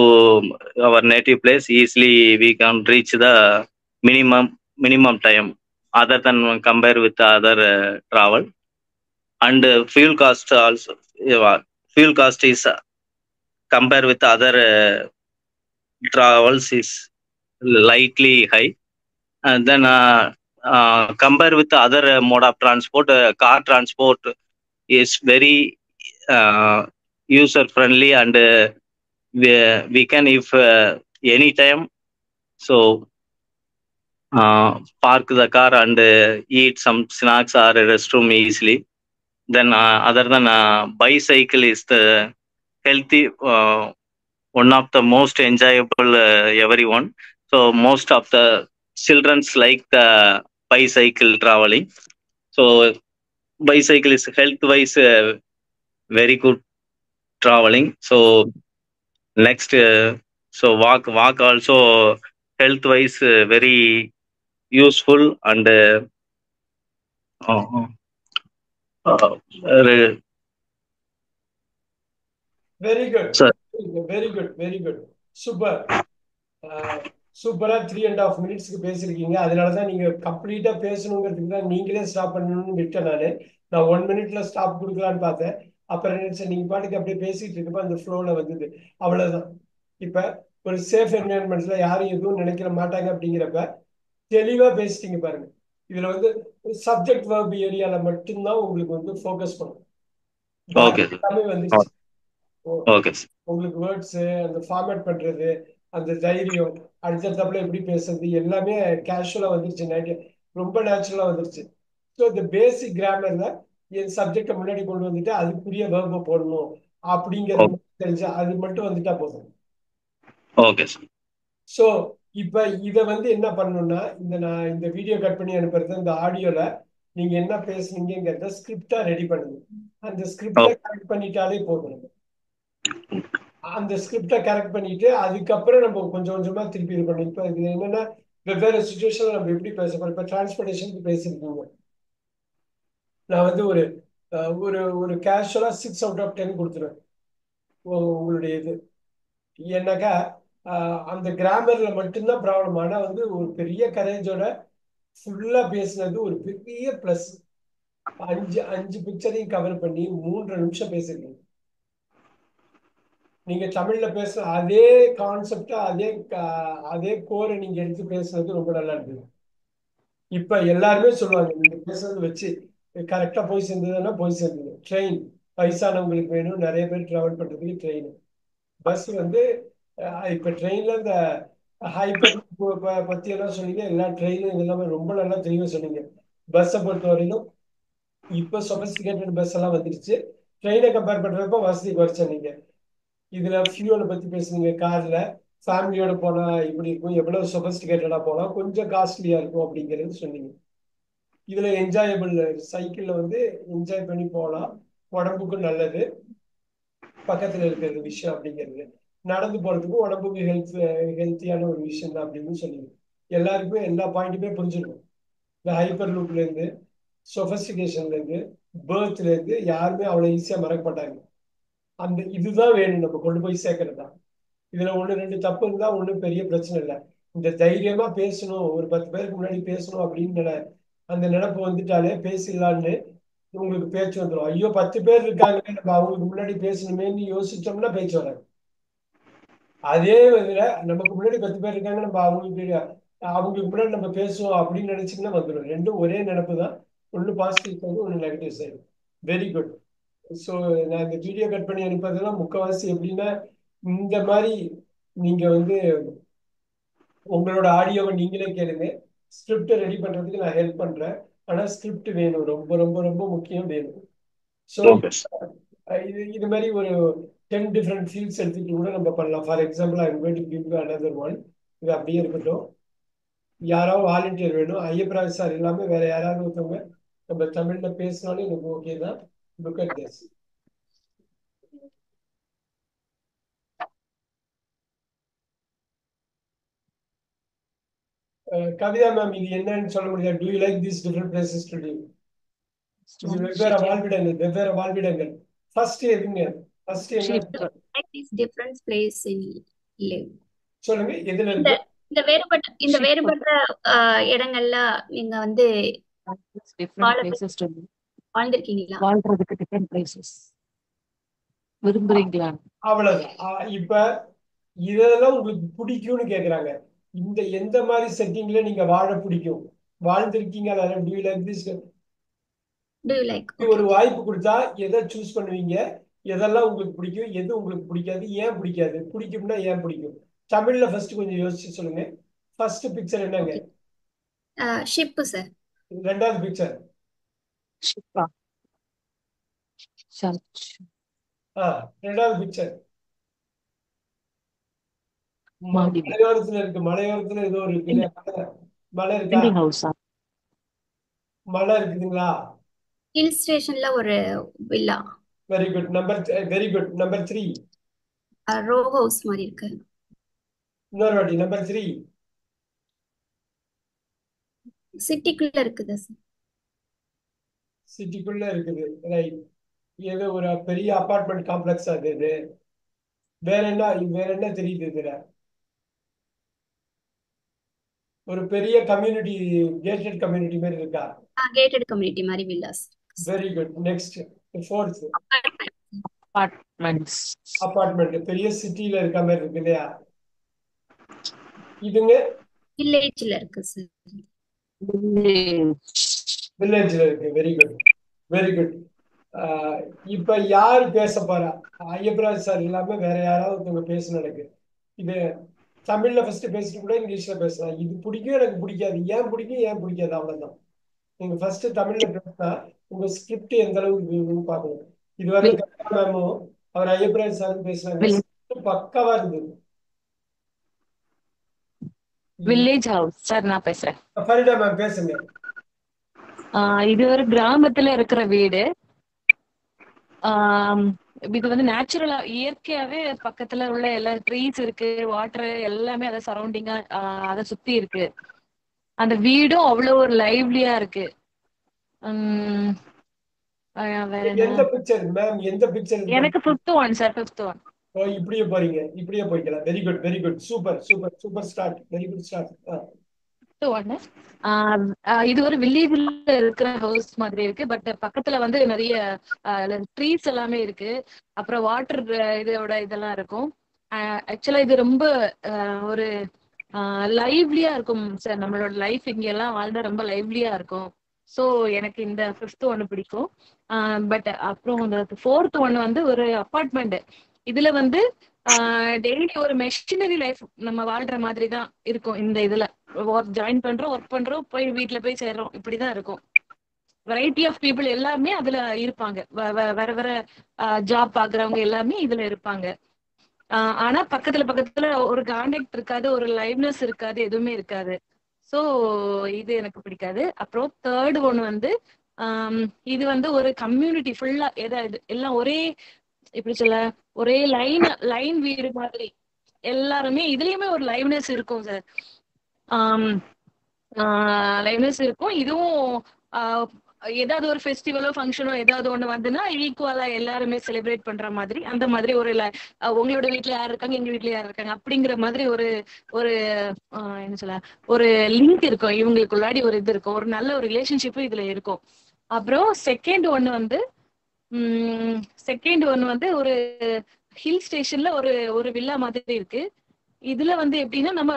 our native place easily. We can reach the minimum time other than compare with the other travel. And fuel cost also, fuel cost is compare with other travels is lightly high. And then compare with the other mode of transport, car transport is very user friendly, and we can, if anytime, so park the car and eat some snacks or restroom easily. Then other than bicycle is the healthy, one of the most enjoyable everyone. So most of the childrens like the bicycle traveling. So bicycle is health wise very good traveling. So next, so walk also health wise very useful. And uh, uh, very good, sir, very good, very good, super. சூப்பரா 3.5 மினிட்ஸ்க்கு பேசிருக்கீங்க. அதனாலதான் நீங்க கம்ப்ளீட்டா பேசணுங்கிறதுக்கு தான் நீங்களே stop பண்ணணும்னு விட்டேன். நான் 1 மினிட்ல ஸ்டாப் கொடுக்கலான்னு பார்த்தேன். அப்புறம் நினைச்சேன் நீங்க பாட்டுக்கு அப்படியே பேசிட்டு இருக்கப்ப அந்த ஃப்ளோல வந்தது. அவ்வளவுதான். இப்ப ஒரு சேஃப் என்விரான்மெண்ட்ல யாரும் எதுவும் நினைக்கிற மாட்டாங்க அப்படிங்கிறப்ப தெளிவா பேசிட்டீங்க பாருங்க. இதுல வந்து சப்ஜெக்ட் வேர்ப் ஏரியால மட்டும்தான் உங்களுக்கு வந்து ஃபோக்கஸ் பண்ணும். okay sir. எல்லாமே வந்துருச்சு. Okay sir. உங்களுக்கு வேர்ட்ஸ், அந்த ஃபார்மேட் பண்றது, அந்த தைரியம், அடுத்தடுத்தப்பல எப்படி பேசுறது எல்லாமே கேஷுவலா வந்துருச்சு. ரொம்ப நேச்சுரலா வந்துருச்சு. ஸோ இந்த பேசிக் கிராமர்ல என் சப்ஜெக்டை முன்னாடி கொண்டு வந்துட்டு அதுக்குரிய வேர்பை போடணும் அப்படிங்கிறது மட்டும் தெரிஞ்சா அது மட்டும் வந்துட்டா போதும். Okay sir. ஸோ இப்ப இதை வந்து என்ன பண்ணணும்னா, நான் இந்த வீடியோ கட் பண்ணி அனுப்புறது, இந்த ஆடியோல நீங்க என்ன பேசுனீங்கிறத ஸ்கிரிப்டா ரெடி பண்ணுங்க. அந்த ஸ்கிரிப்டை கரெக்ட் பண்ணிட்டாலே போதும். அந்த ஸ்கிரிப்டை கரெக்ட் பண்ணிட்டு அதுக்கப்புறம் நம்ம கொஞ்சம் கொஞ்சமா திருப்பி இது பண்ணணும். இப்ப இது என்னன்னா, வெவ்வேறு சுச்சுவேஷன்ல நம்ம எப்படி பேச போறோம். இப்ப டிரான்ஸ்போர்டேஷனுக்கு பேசிருக்கீங்க. நான் வந்து ஒரு ஒரு ஒரு கேஷுவலா 6/10 கொடுத்துருவேன் உங்களுடைய இது. ஏன்னாக்கா அந்த கிராமர்ல மட்டும்தான் ப்ராப்ளம். ஆனா வந்து ஒரு பெரிய கரேஜோட ஃபுல்லா பேசினது ஒரு பெரிய பிளஸ். அஞ்சு பிக்சரையும் கவர் பண்ணி 3.5 நிமிஷம் பேசிருக்கீங்க. நீங்க தமிழ்ல பேசுற அதே கான்செப்டா அதே கோரை நீங்க எடுத்து பேசுறது ரொம்ப நல்லா இருக்குது. இப்ப எல்லாருமே சொல்லுவாங்க நீங்க பேசுறது வச்சு கரெக்டா போய் சேர்ந்ததுன்னா போய் சேர்ந்தது. ட்ரெயின் வயசானவங்களுக்கு வேணும், நிறைய பேர் டிராவல் பண்றதுக்கு ட்ரெயின். பஸ் வந்து இப்ப ட்ரெயின்ல இந்த ஹைப்பர் பத்தி எல்லாம் சொன்னீங்க. எல்லா ட்ரெயினும் இதெல்லாமே ரொம்ப நல்லா தெளிவா சொன்னீங்க. பஸ்ஸை பொறுத்த வரையிலும் இப்ப சொபஸ்டிகேட்டட் பஸ் எல்லாம் வந்துருச்சு. ட்ரெயினை கம்பேர் பண்றப்ப வசதி குறைச்ச நீங்க. இதுல ஃபியூலை பத்தி பேசுனீங்க. கார்ல ஃபேமிலியோட போனா இப்படி இருக்கும், எவ்வளவு சொபஸ்டிகேட்டடா போனா கொஞ்சம் காஸ்ட்லியா இருக்கும் அப்படிங்கிறது சொன்னீங்க. இதுல என்ஜாயபிள் சைக்கிள்ல வந்து என்ஜாய் பண்ணி போகலாம், உடம்புக்கும் நல்லது, பக்கத்துல இருக்கிற விஷயம் அப்படிங்கிறது. நடந்து போறதுக்கும் உடம்புக்கு ஹெல்த்தியான ஒரு விஷயம் தான் அப்படின்னு சொன்னீங்க. எல்லாருக்குமே எல்லா பாயிண்ட்டுமே புரிஞ்சிருக்கும். இந்த ஹைப்பர் லூப்ல இருந்து, சொபஸ்டிகேஷன்ல இருந்து, பேர்த்ல இருந்து யாருமே அவ்வளவு ஈஸியா மறக்க மாட்டாங்க. அந்த இதுதான் வேணும் நம்ம கொண்டு போய் சேர்க்கறது தான். இதுல 1-2 தப்பு இருந்தா ஒண்ணும் பெரிய பிரச்சனை இல்லை. இந்த தைரியமா பேசணும், ஒரு 10 பேருக்கு முன்னாடி பேசணும் அப்படின்னு அந்த நினைப்பு வந்துட்டாலே பேசிடலான்னு உங்களுக்கு பேச்சு வந்துடும். ஐயோ 10 பேர் இருக்காங்க, நம்ம அவங்களுக்கு முன்னாடி பேசணுமேன்னு யோசிச்சோம்னா பேச்சு வராது. அதே இதுல நமக்கு முன்னாடி 10 பேர் இருக்காங்க, நம்ம அவங்களுக்கு முன்னாடி நம்ம பேசுவோம் அப்படின்னு நினைச்சீங்கன்னா வந்துடும். ரெண்டும் ஒரே நினைப்பு தான். ஒன்னு பாசிட்டிவ் சைடு, ஒன்னு negative side. Very good. So நான் இந்த வீடியோ கட் பண்ணி அனுப்புறதெல்லாம் முக்கவாசி எப்படின்னா, இந்த மாதிரி நீங்க வந்து உங்களோட ஆடியோவை நீங்களே கேளுங்க. ஸ்கிரிப்டை ரெடி பண்றதுக்கு நான் ஹெல்ப் பண்றேன். ஆனா ஸ்கிரிப்ட் வேணும், ரொம்ப ரொம்ப ரொம்ப முக்கியம் வேணும். ஸோ இது மாதிரி ஒரு 10 டிஃப்ரெண்ட் ஃபீல்ட்ஸ் எடுத்துட்டு கூட நம்ம பண்ணலாம். For example I am going to give you another one. இது அப்படியே இருக்கட்டும். யாராவது வாலண்டியர் வேணும், ஐயப்பராஜ் சார் இல்லாம வேற யாராவது ஒருத்தவங்க நம்ம தமிழ்ல பேசினாலும் எனக்கு ஓகே தான். Look at this. Kavitha ma'am, இது என்னன்னு சொல்ல முடியாது. To you like this different places to live? இது வெவ்வேறு வாழ்விடங்கள். ஃபர்ஸ்ட் எதுங்க? ஃபர்ஸ்ட் என்ன ship. Like this different place in live. சொல்லுங்க, எதுல இந்த இருக்கு? இந்த ஷிப். வேறுபட்ட இடங்கள்ல நீங்க வந்து டிஃப்ரெண்ட் வாழ பிளேசஸ் டு வாழ்ந்திருக்கீங்களா? வாழ்றதுக்கு டிஃப்ரெண்ட் பிளேசஸ் விரும்புறீங்களா? அவ்வளவுதான். இப்ப இதெல்லாம் உங்களுக்கு பிடிக்கும்னு கேக்குறாங்க. இந்த எந்த மாதிரி செட்டிங்ல நீங்க வாழ பிடிக்கும்? வாழ்ந்திருக்கீங்களா? Do you like this? Do you like? ஒரு Okay. வாய்ப்பு கொடுத்தா எதை சூஸ் பண்ணுவீங்க? எதெல்லாம் உங்களுக்கு பிடிக்கும், எது உங்களுக்கு பிடிக்காது, ஏன் பிடிக்காது? பிடிக்கும்னா ஏன் பிடிக்கும்? தமிழ்ல ஃபர்ஸ்ட் கொஞ்சம் யோசிச்சு சொல்லுங்க. ஃபர்ஸ்ட் பிக்சர் என்னங்க? Okay. Ship sir. ரெண்டாவது பிக்சர் ஷிப்பா? சர்ச். ரெண்டாவது பிக்சர் மாடி. மலையோரத்துல இருக்கு. மலையோரத்துல ஏதோ இருக்கு இல்லையா? மலை இருக்கா? இண்டிங் ஹவுஸா? மலை இருக்குதுங்களா? ஹில் ஸ்டேஷன்ல ஒரு villa, very good. Very good. Number 3. Row house மாதிரி இருக்கு. இன்னொரு வாட்டி நம்பர் 3. சிட்டிக்குள்ள இருக்குது சார். சிட்டிக்குள்ள இருக்குது. ரைட். ஏதோ ஒரு பெரிய அபார்ட்மெண்ட் காம்ப்ளெக்ஸ் அது இது. வேற என்ன தெரியுது இதுல? ஒரு பெரிய கம்யூனிட்டி, கேட்டட் கம்யூனிட்டி மாதிரி இருக்கா? கேட்டட் கம்யூனிட்டி மாதிரி villas. Very good. Next 4th. Apartments. Apartment பெரிய சிட்டில இருக்க மாதிரி இருக்கு இல்லையா? இதுங்க வில்லேஜ்ல இருக்கு சார். வில்லேஜ்ல இருக்கு. Very good, very good. இப்ப யாரு பேச போறா? ஐயப்பராஜ் சார் இல்லாம வேற யாராவது ஒருத்தவங்க பேசணும் எனக்கு. இது தமிழ்ல ஃபர்ஸ்ட் பேசிட்டு கூட இங்கிலீஷ்ல பேசலாம். இது பிடிக்கும், எனக்கு பிடிக்காது, ஏன் பிடிக்கும், ஏன் பிடிக்காது, அவ்வளவுதான். நீங்க ஃபர்ஸ்ட் தமிழ்ல பேசினா உங்க ஸ்கிரிப்ட் எந்த அளவுக்கு இருக்குன்னு பாக்கணும். இது வந்து கவிதா மேமும் அவர் ஐயப்பராஜ் சாரும் பேசுறாங்க. ஸ்கிரிப்ட் பக்காவா இருந்தது. Village house sir. நான் பேசுறேன். ஃபரிடா மேம் பேசுங்க. இது ஒரு கிராமத்துல இருக்கிற வீடு. இது வந்து நேச்சுரலா இயற்கையாவே பக்கத்துல உள்ள எல்லா ட்ரீஸ் இருக்கு, வாட்டர் எல்லாமே அதை சரௌண்டிங்கா அதை சுத்தி இருக்கு. அந்த வீடும் அவ்வளவு ஒரு லைவ்லியா இருக்கு. வேற எந்த என்ன? Picture ma'am? எந்த பிக்சர்? எனக்கு 5th one sir. 5th one. இப்படியே போறீங்க, இப்படியே போய்க்கலாம். Very good, very good. Super super super start. Very good start. ஒண்ணு. இது ஒரு வில்லேஜ்ல இருக்கிற ஹவுஸ் மாதிரி இருக்கு. பட் பக்கத்துல வந்து நிறைய ட்ரீஸ் எல்லாமே இருக்கு. அப்புறம் வாட்டர் இதெல்லாம் இருக்கும். ஆக்சுவலா இது ரொம்ப ஒரு லைவ்லியா இருக்கும் சார். நம்மளோட லைஃப் இங்க எல்லாம் வாழ்ந்தா ரொம்ப லைவ்லியா இருக்கும். சோ எனக்கு இந்த 5th ஒன்னு பிடிக்கும். பட் அப்புறம் இந்த 4th ஒன்னு வந்து ஒரு அபார்ட்மெண்ட். இதுல வந்து டெய்லி ஒரு மெஷினரி லைஃப் நம்ம வாழ்ற மாதிரி தான் இருக்கும். இந்த இதுல ஜாயின் பண்றோம், ஒர்க் பண்றோம், போய் வீட்டுல போய் சேர்றோம், இப்படிதான் இருக்கும். வெரைட்டி ஆஃப் பீப்புள் எல்லாமே அதுல இருப்பாங்க. வேற வேற ஜாப் பாக்குறவங்க எல்லாமே இதுல இருப்பாங்க. ஆனா பக்கத்துல ஒரு கான்டாக்ட் இருக்காது, ஒரு லைவ்னஸ் இருக்காது, எதுவுமே இருக்காது. சோ இது எனக்கு பிடிக்காது. அப்புறம் 3rd ஒன்னு வந்து இது வந்து ஒரு கம்யூனிட்டி ஃபுல்லா எல்லாம் ஒரே, எப்படி சொல்ல, ஒரே லைன் வீடு மாதிரி. எல்லாருமே இதுலயுமே ஒரு லைவ்னஸ் இருக்கும் சார். லைவ்னஸ் இருக்கும். இதுவும் ஏதாவது ஒரு ஃபெஸ்டிவலோ ஃபங்க்ஷனோ ஏதாவது ஒண்ணு வந்துன்னா ஈக்குவலா எல்லாருமே செலிப்ரேட் பண்ற மாதிரி, அந்த மாதிரி ஒரு உங்களோட வீட்டுல யார் இருக்காங்க, எங்க வீட்டுல யார் இருக்காங்க, அப்படிங்கிற மாதிரி ஒரு ஒரு என்ன சொல்ல, ஒரு லிங்க் இருக்கும். இவங்களுக்குள்ளாடி ஒரு இது இருக்கும், ஒரு நல்ல ஒரு ரிலேஷன்ஷிப்பும் இதுல இருக்கும். அப்புறம் செகண்ட் ஒன்னு வந்து ஒரு ஹில் ஸ்டேஷன்ல ஒரு வில்லா மாதிரி இருக்கு. இதுல வந்து எப்படின்னா நம்ம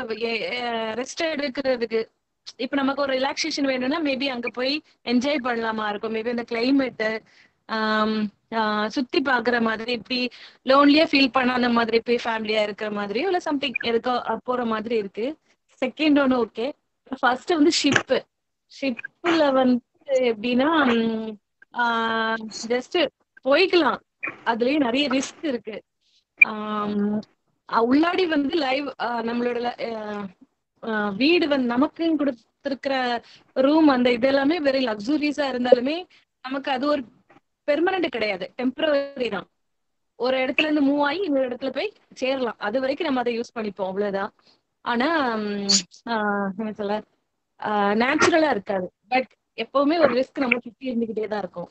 ரெஸ்ட் எடுக்கிறதுக்கு, இப்ப நமக்கு ஒரு ரிலாக்ஸேஷன் வேணும்னா மேபி அங்க போய் என்ஜாய் பண்ணலாமா இருக்கும். மேபி அந்த கிளைமேட் சுத்தி பாக்குற மாதிரி, இப்படி லோன்லியா ஃபீல் பண்ணாத மாதிரி, போய் ஃபேமிலியா இருக்கிற மாதிரி இல்ல சம்திங் எதுக்கோ போற மாதிரி இருக்கு. செகண்ட் ஒன்னு ஓகே. ஃபர்ஸ்ட் வந்து ஷிப்ல வந்து எப்படின்னா ஜஸ்ட் போய்க்கலாம், அதுலயும் நிறைய ரிஸ்க் இருக்கு. உள்ளாடி வந்து லைவ் நம்மளோட வீடு வந்து நமக்குன்னு கொடுத்திருக்கிற ரூம், அந்த இதெல்லாமே வெரி லக்ஸூரியஸா இருந்தாலுமே நமக்கு அது ஒரு பெர்மனன்ட் கிடையாது, டெம்பரவரி தான். ஒரு இடத்துல இருந்து மூவ் ஆகி இன்னொரு இடத்துல போய் சேரலாம், அது வரைக்கும் நம்ம அதை யூஸ் பண்ணிப்போம், அவ்வளவுதான். ஆனா என்ன சொல்ல, நேச்சுரலா இருக்காது. பட் எப்பவுமே ஒரு ரிஸ்க் நம்ம சுத்தி இருந்துகிட்டே தான் இருக்கும்.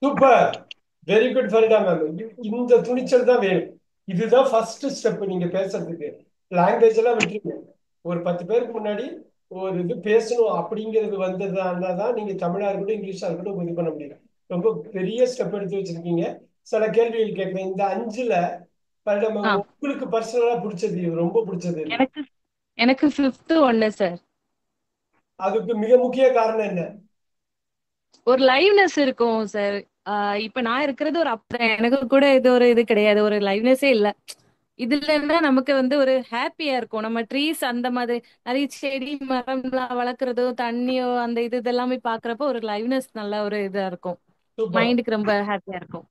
Super very good Farida ma'am. இந்த துணிச்சல் தான் வேணும். இதுதான் ஃபர்ஸ்ட் ஸ்டெப் நீங்க பேசுறதுக்கு. லாங்குவேஜ் எல்லாம் விட்டுருங்க. ஒரு 10 பேருக்கு முன்னாடி ஒரு இது பேசணும் அப்படிங்கிறது வந்ததுனா தான் நீங்க தமிழா இருக்கட்டும் இங்கிலீஷா இருக்கட்டும் இது பண்ண முடியும். ரொம்ப பெரிய ஸ்டெப் எடுத்து வச்சிருக்கீங்க. சில கேள்விகள் கேட்கிறேன். இந்த 5ல ஃபரிடா ஆ மேம் உங்களுக்கு பர்சனலா பிடிச்சது இது, ரொம்ப பிடிச்சது இது? எனக்கு எனக்கு ஃபிஃப்த் ஒன்னு சார். அதுக்கு மிக முக்கிய காரணம் என்ன? ஒரு லைவ்னஸ் இருக்கும் சார். இப்ப நான் இருக்கிறது ஒரு அப்பதான் எனக்கு கூட இது ஒரு இது கிடையாது, ஒரு லைவ்னஸே இல்ல. இதுல இருந்தா நமக்கு வந்து ஒரு ஹாப்பியா இருக்கும். நம்ம ட்ரீஸ் அந்த மாதிரி நிறைய செடி மரம்லாம் வளர்க்குறதோ தண்ணியோ அந்த இது இதெல்லாமே பாக்குறப்போ ஒரு லைவ்னஸ் நல்ல ஒரு இதா இருக்கும். சூப்பர். மைண்டுக்கு ரொம்ப ஹாப்பியா இருக்கும்.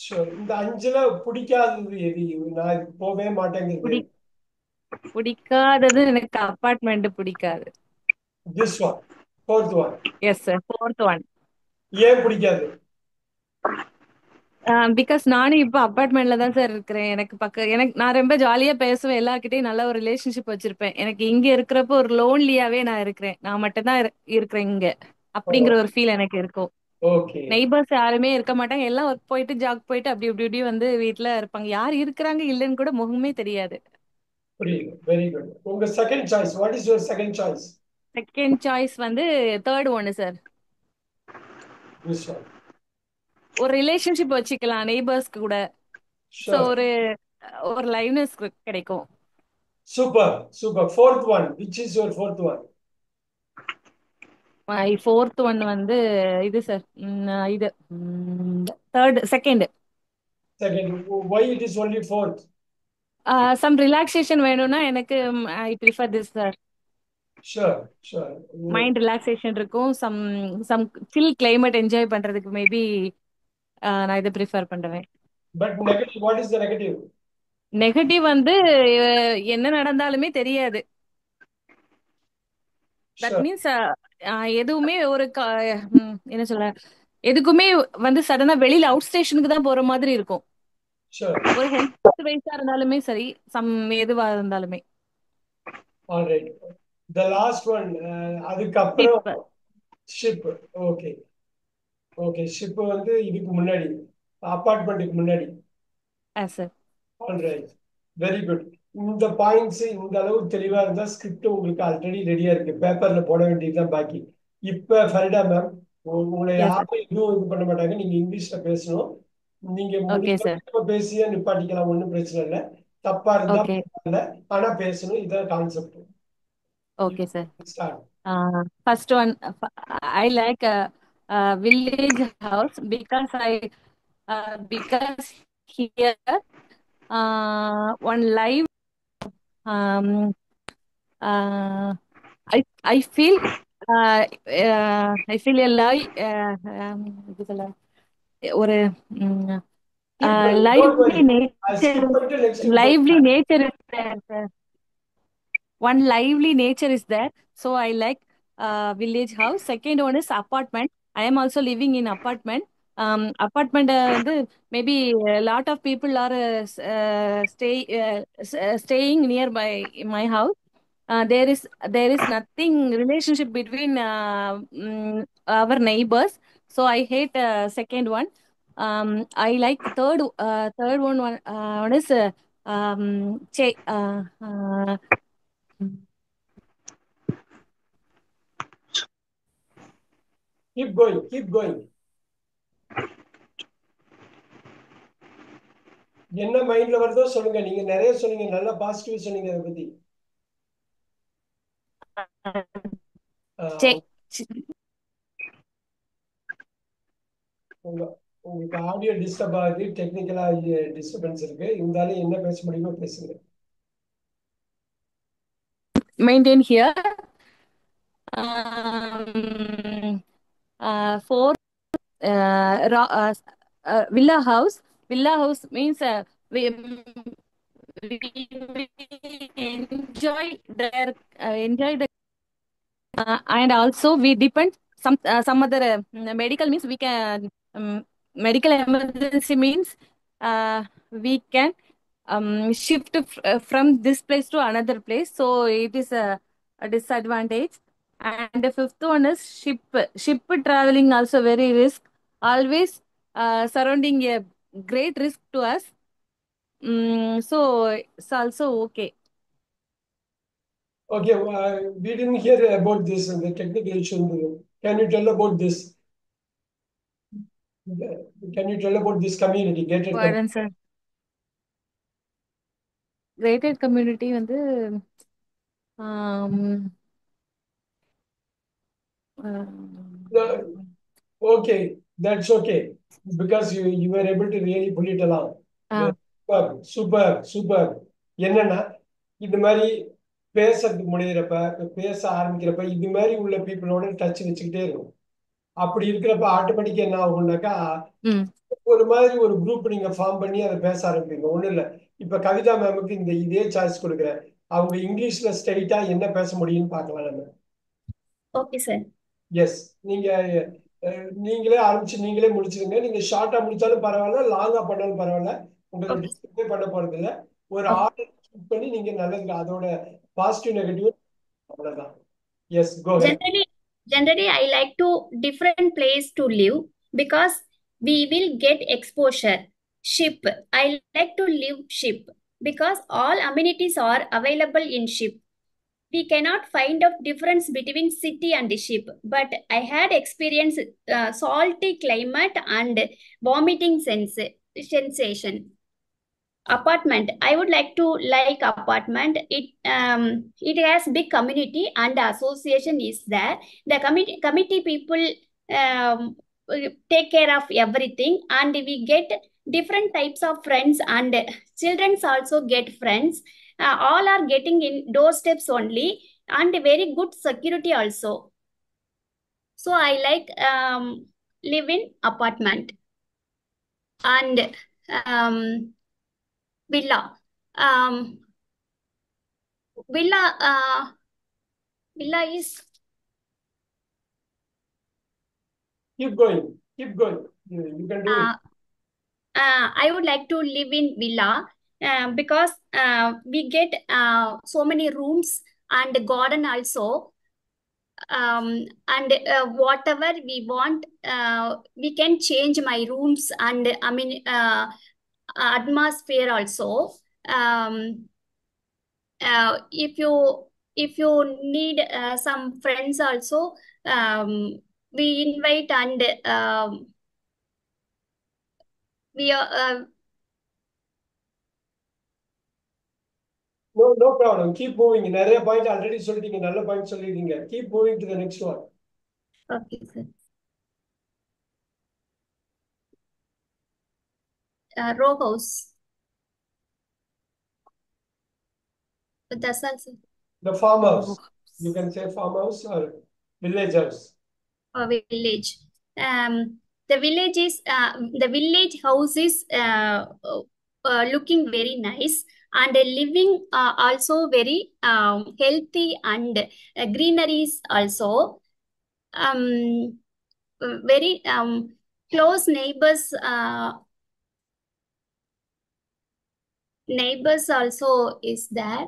ஷூர். இந்த 5ல பிடிக்காதது எது? நான் இதுக்கு போகவே மாட்டேங்கிறது. பிடி பிடிக்காதது எனக்கு அப்பார்ட்மெண்ட் பிடிக்காது. This one, fourth one. Yes sir, fourth one. ஏன் பிடிக்காது? பிகாஸ் நானும் இப்ப அப்பார்ட்மெண்ட்ல தான் சார் இருக்கிறேன். எனக்கு நான் ரொம்ப ஜாலியா பேசுவேன், எல்லார்கிட்டயும் நல்ல ஒரு ரிலேஷன்ஷிப் வச்சிருப்பேன். எனக்கு இங்க இருக்கிறப்போ ஒரு லோன்லியாவே நான் இருக்கிறேன். நான் மட்டும் தான் இருக்கிறேன் இங்க அப்படிங்கிற ஒரு ஃபீல் எனக்கு இருக்கும். ஓகே. நெய்பர்ஸ் யாருமே இருக்க மாட்டாங்க. எல்லாம் ஒர்க் போயிட்டு ஜாக் போயிட்டு அப்படி இப்படி இப்படி வந்து வீட்ல இருப்பாங்க. யார் இருக்கிறாங்க இல்லைன்னு கூட முகமே தெரியாது. புரியுது. Very good. உங்க second choice, what is your second choice? Second choice வந்து தேர்ட் ஒன்னு சார். This one. ஒரு ரிலேஷன்ஷிப் வச்சுக்கலாம் நெய்பர்ஸ்க்கு கூட. So sure. ஒரு ஒரு லைவ்னஸ் கிடைக்கும். Super super. Fourth one, which is your fourth one? My fourth one வந்து இது சார். இது third second. Second. why it is only fourth? Some relaxation வேணும்னா எனக்கு I prefer this sir. Sure sure. Mind relaxation இருக்கும். Some some சில் climate enjoy பண்றதுக்கு maybe நான் இதை prefer பண்ணுவேன். But negative, what is the negative? Negative வந்து என்ன நடந்தாலுமே தெரியாது. தட் ஷூர் மீன்ஸ் எதுவுமே ஒரு என்ன சொல்ல, எதுக்குமே வந்து சடனா வெளியில அவுட் ஸ்டேஷனுக்கு தான் போற மாதிரி இருக்கும். ஷூர். ஒரு ஹெல்த் வைஸா இருந்தாலுமே சரி, சம் எதுவா இருந்தாலுமே. ஆல்ரைட். த லாஸ்ட் ஒன், அதுக்கப்புறம் டிப். ஷிப். Okay okay. ஷிப் வந்து இதுக்கு முன்னாடி, அப்பார்ட்மெண்ட்டுக்கு முன்னாடி. சார். ஆல்ரைட். Very good. இந்த பாயிண்ட்ஸ் இந்த அளவு தெளிவா இருந்தா ஸ்கிரிப்ட் உங்களுக்கு ஆல்ரெடி ரெடியா இருக்கு. பேப்பர்ல போட வேண்டியதுதான் பாக்கி. இப்ப ஃபரிடா மேம், உங்களை எஸ் சார். யாரும் எதுவும் இது பண்ண மாட்டாங்க. நீங்க இங்கிலீஷ்ல பேசணும். நீங்க ஓகே முடிஞ்ச சார். வரைக்கும் பேசியே நிப்பாட்டிக்கலாம், ஒன்றும் பிரச்சனை இல்லை. தப்பா இருந்தா ஓகே. பரவாயில்ல. ஆனா பேசணும், இதான் concept. Okay sir. Start. First one, I like a village house because here one live um uh, I feel I feel a live இது சொல்ல ஒரு கீப் கோயிங், டோன்ட் lively வரி. nature. ஸ்கிப் பண்ணிட்டு நெக்ஸ்ட் போ. Lively nature is there, sir. One lively nature is there, so I like village house. Second one is apartment. I am also living in apartment. Apartment வந்து maybe a lot of people are staying nearby my house. There is nothing relationship between our neighbors, so I hate second one. I like third one is keep going, keep going. என்ன மைண்ட்ல வருதோ சொல்லுங்க. நீங்க நிறைய சொன்னீங்க, நல்ல positive சொன்னீங்க அதை பத்தி. che- ஆஹ், உங்க உங்களுக்கு ஆடியோ டிஸ்டர்ப் ஆகுது, டெக்னிக்கலா டிஸ்டர்பன்ஸ் இருக்கு. இருந்தாலும் என்ன பேச முடியுமோ பேசுங்க. maintain here. Um, Fourth, villa house. Villa house means we enjoy enjoy the and also we depend some other medical means we can medical emergency means we can shift from this place to another place, so it is a disadvantage. And the fifth one is ship traveling, also very risk. Always surrounding a great risk to us. So it's also okay. Okay, we didn't hear about this the technical issue. Can you tell about this? Can you tell about this community, gated community? Pardon, sir. Rated community வந்து Okay, that's okay because you were able to really pull it along. Super, super, super. என்னன்னா இந்த மாதிரி பேசுறதுக்கு முனையிறப்ப பேச ஆரம்பிக்கிறப்ப இது மாதிரி உள்ள பீப்புளோட டச் வச்சுக்கிட்டே இருக்கும். அப்படி இருக்கிறப்ப ஆட்டோமேட்டிக்கா என்ன ஆகும்னாக்கா ஒரு மாதிரி ஒரு குரூப் நீங்க ஃபார்ம் பண்ணி அதை பேச ஆரம்பிப்பீங்க. ஒண்ணும் இல்ல, இப்ப கவிதா மேமுக்கு இந்த இதே சாய்ஸ் கொடுக்குறேன். அவங்க இங்கிலீஷ்ல ஸ்ட்ரைட்டா என்ன பேச முடியும்னு பார்க்கலாம் நம்ம. Okay sir. எஸ், நீங்க நீங்களே ஆரம்பிச்சு நீங்களே முடிச்சிருங்க. நீங்க ஷார்ட்டா முடிச்சாலும் பரவாயில்ல, லாங்கா பண்ணாலும் பரவாயில்ல, உங்களை டிஸ்டர்பே பண்ண போறது இல்ல. ஒரு ஆர்டர் சூஸ் பண்ணி நீங்க நல்லது அதோட பாசிட்டிவ் நெகட்டிவ் அவ்வளவுதான். Yes, go ahead. Generally I like to different place to live because we will get exposure. Ship, I like to live ship because all amenities are available in ship. We cannot find out difference between city and ship, but I had experienced salty climate and vomiting sensation. Apartment, I would like to like apartment. It has big community and association is there. The committee people um, take care of everything, and we get different types of friends, and children also get friends. All are getting in doorsteps only, and very good security also. So I like live in apartment and villa. Villa is keep going, keep going. You can do it. I would like to live in villa because we get so many rooms and garden also, and whatever we want, we can change my rooms and I mean atmosphere also. If you need some friends also, we invite, and we are No problem. Keep moving. நிறைய point already சொல்லிட்டீங்க, நல்ல point சொல்லிட்டீங்க. Keep moving to the next one. okay sir. Row house. That's also The farmhouse. You can say farmhouse or village house. a village. The village is the village house is looking very nice, and living also very healthy, and greeneries also. Very close neighbors also is there.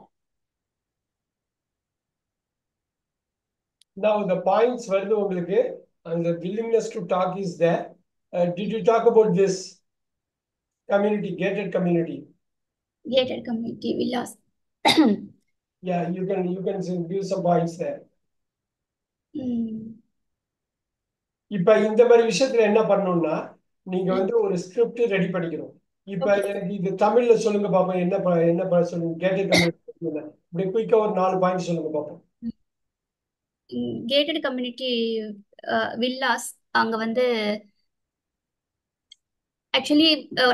Now the points வருது உங்களுக்கு, and the willingness to talk is there. Did you talk about this community, gated community? Gated community villas. Yeah, you can give some points there. இப்ப இந்த மாதிரி விஷயத்துல என்ன பண்ணணும்னா, நீங்க வந்து ஒரு ஸ்கிரிப்ட் ரெடி பண்ணிக்கணும். இப்ப எனக்கு இது தமிழ்ல சொல்லுங்க பாப்போம். என்ன சொல்லுங்க, கேட்டட் கம்யூனிட்டி இப்படி குயிக்கா ஒரு 4 பாயிண்ட் சொல்லுங்க பாப்போம். கேட்டட் கம்யூனிட்டி வில்லாஸ், அங்க வந்து ஆக்சுவலி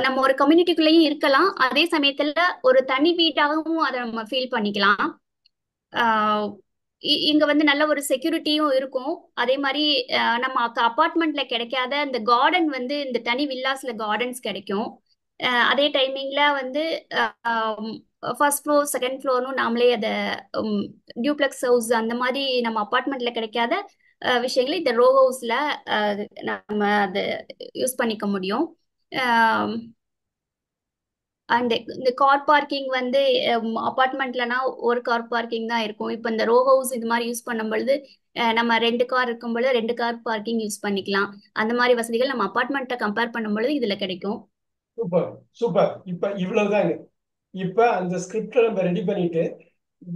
நம்ம ஒரு கம்யூனிட்டிக்குள்ளேயும் இருக்கலாம், அதே சமயத்துல ஒரு தனி வீட்டாகவும் அதை நம்ம ஃபீல் பண்ணிக்கலாம். இங்க வந்து நல்ல ஒரு செக்யூரிட்டியும் இருக்கும். அதே மாதிரி நம்ம அபார்ட்மெண்ட்ல கிடைக்காத அந்த கார்டன் வந்து இந்த தனி வில்லாஸ்ல கார்டன்ஸ் கிடைக்கும். அதே டைமிங்ல வந்து ஃபர்ஸ்ட் ஃப்ளோர் செகண்ட் ஃப்ளோர்னு நாமளே அதை டியூப்ளெக்ஸ் ஹவுஸ் அந்த மாதிரி நம்ம அபார்ட்மெண்ட்ல கிடைக்காத விஷயங்களை இந்த ரோ ஹவுஸ்ல நம்ம அதை யூஸ் பண்ணிக்க முடியும். அண்ட் இந்த கார் பார்க்கிங் வந்து அபார்ட்மெண்ட்லனா ஒரு கார் பார்க்கிங் தான் இருக்கும். இப்போ இந்த ரோ ஹவுஸ் இது மாதிரி யூஸ் பண்ணும் பொழுது நம்ம 2 கார் இருக்கும் பொழுது 2 கார் பார்க்கிங் யூஸ் பண்ணிக்கலாம். அந்த மாதிரி வசதிகள் நம்ம அபார்ட்மெண்ட்டை கம்பேர் பண்ணும் பொழுது இதுல கிடைக்கும். Super super. இப்ப இவ்வளவுதாங்க. இப்ப அந்த ஸ்கிரிப்டை நம்ம ரெடி பண்ணிட்டு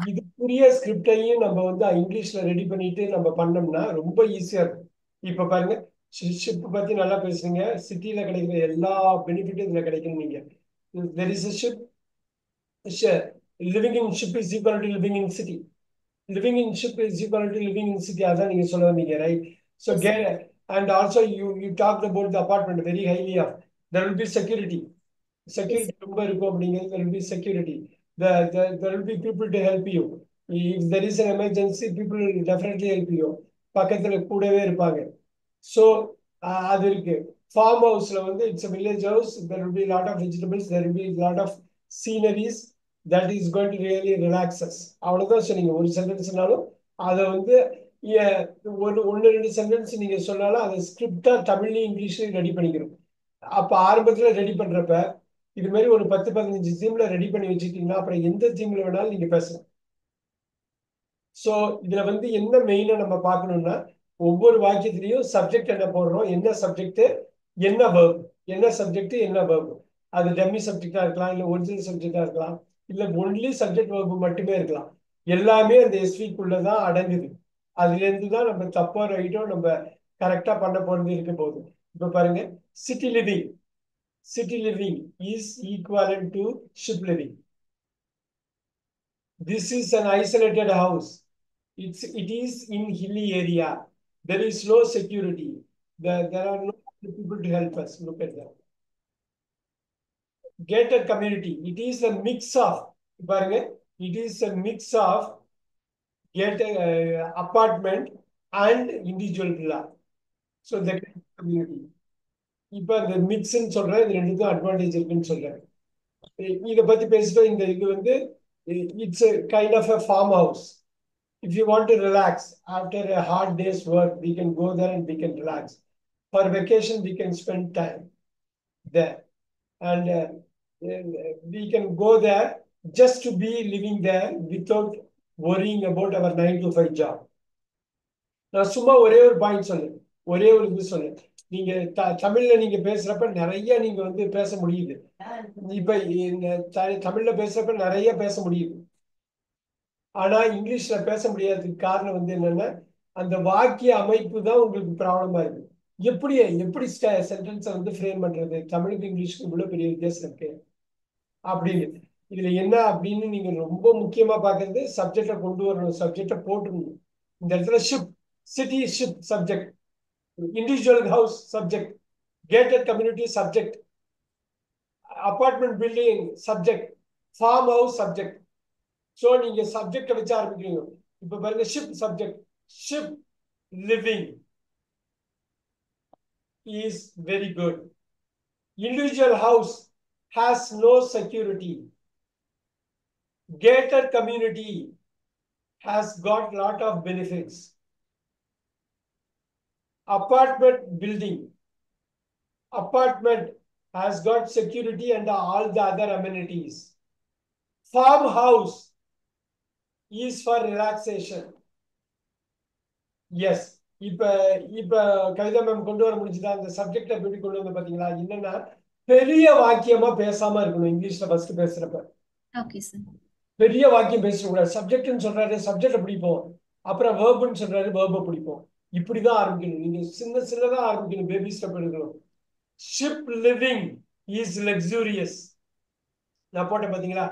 இதுக்குரிய ஸ்கிரிப்டையும் நம்ம வந்து இங்கிலீஷ்ல ரெடி பண்ணிட்டு நம்ம பண்ணோம்னா ரொம்ப ஈஸியா இருக்கும். இப்ப பாருங்க, ஷிப் பத்தி நல்லா பேசுறீங்க. சிட்டில கிடைக்கிற எல்லா பெனிஃபிட்டும் இதுல கிடைக்கும். நீங்க there is ship, living in ship is equal to living in city. Living in ship is equal to living in city. அதான் நீங்க சொல்ல வந்தீங்க, right? So Yes, get, and also you talked about the apartment very highly of. There will be security. yes, Security ரொம்ப இருக்கும் அப்படிங்கிறது. There will be security. There will be people to help you. If there is an emergency, people will definitely help you. பக்கத்துல கூடவே இருப்பாங்க. So அது இருக்கு. Form ஹவுஸ்ல வந்து it's a village house. There will be a lot of vegetables. There will be a lot of sceneries. That is going to really relax us. அவ்வளவுதான் சொன்னீங்க. ஒரு சென்டென்ஸ்னாலும் அதை வந்து ஒன்னு 2 சென்டென்ஸ் நீங்க சொன்னாலும் அதை ஸ்கிரிப்டா தமிழ்லயும் இங்கிலீஷ்லயும் ரெடி பண்ணிக்கிறோம். அப்ப ஆரம்பத்துல ரெடி பண்றப்ப இது மாதிரி ஒரு 10-15 தீம்ல ரெடி பண்ணி வச்சுக்கிட்டீங்கன்னா அப்புறம் எந்த தீம்ல வேணாலும் நீங்க பேசலாம். ஸோ இதுல வந்து என்ன மெயினா நம்ம பார்க்கணும்னா ஒவ்வொரு வாக்கியத்திலையும் சப்ஜெக்ட் என்ன போடுறோம், என்ன சப்ஜெக்ட் என்ன வேர்ப், என்ன சப்ஜெக்ட் என்ன வேர்ப். அது டம்மி சப்ஜெக்டா இருக்கலாம், இல்ல ஒரிஜினல் சப்ஜெக்டா இருக்கலாம், இல்ல ஒன்லி சப்ஜெக்ட் வேர்பு மட்டுமே இருக்கலாம். எல்லாமே அந்த எஸ்விக்குள்ளதான் அடங்குது. அதுல இருந்து தான் நம்ம தப்போ ரைட்டோ நம்ம கரெக்டா பண்ண போறது இருக்க போகுது. இப்ப பாருங்க, city living. City living is equivalent to ship living. This is an isolated house. It is in hilly area. There is no security. There are no people to help us. Look at that. Gated community. It is a mix of. It is a mix of gated apartment and individual villa. So the community. இப்ப இந்த மிக்ஸ்ன்னு சொல்றேன். இது ரெண்டுக்கும் advantage இருக்குன்னு சொல்றேன். இதை பத்தி பேசிட்டோம். இந்த இது வந்து it's a kind of a farmhouse. If you want to relax after a hard day's work, we can go there and we can relax. For vacation, we can spend time there. And we can go there just to be living there without worrying about our 9 to 5 job. நான் சும்மா ஒரே ஒரு point சொன்னேன், ஒரே ஒரு இது சொன்னேன். நீங்க தமிழ்ல நீங்க பேசுறப்ப நிறைய நீங்க வந்து பேச முடியுது. இப்ப தமிழ்ல பேசுறப்ப நிறைய பேச முடியுது. ஆனா இங்கிலீஷ்ல பேச முடியாததுக்கு காரணம் வந்து என்னன்னா அந்த வாக்கிய அமைப்பு தான் உங்களுக்கு ப்ராப்ளமா இருக்கு. எப்படி சென்டென்ஸை வந்து ஃப்ரேம் பண்றது, தமிழுக்கு இங்கிலீஷ்க்கு இவ்வளவு பெரிய வித்தியாசம் இருக்கு அப்படின்னு. இதுல என்ன அப்படின்னு நீங்க ரொம்ப முக்கியமா பாக்குறது சப்ஜெக்டை கொண்டு வரணும், சப்ஜெக்டை போட்டுக்கணும். இந்த இடத்துல ship, city ship subject, individual house subject, gated community subject, apartment building subject, farm house subject. So நீங்க சப்ஜெக்டை வச்சு ஆரம்பிக்கிறீங்க. இப்ப பாருங்க, ship subject. Ship living is very good. Individual house has no security. Gated community has got lot of benefits. Apartment building, apartment has got security and all the other amenities. Farmhouse is for relaxation. Yes. இப்ப Kavitha ma'am கொண்டு வர முடிஞ்சுதா? அந்த subject எப்படி கொண்டு வந்து பாத்தீங்களா? என்னன்னா பெரிய வாக்கியமா பேசாம இருக்கணும். இங்கிலீஷ்ல ஃபர்ஸ்ட் பேசுறப்ப ஓகே சார். பெரிய வாக்கியம் பேசக்கூடாது. சப்ஜெக்ட்னு சொல்றாரு, சப்ஜெக்ட பிடிப்போம். அப்புறம் வேர்புன்னு சொல்றாரு, வேர்பை பிடிப்போம். இப்படிதான் ஆரம்பிக்கணும். நீங்க சின்னதா ஆரம்பிக்கணும், பேபி ஸ்டெப் எடுக்கணும். Ship living is luxurious. நான் போட்டேன் பாத்தீங்களா?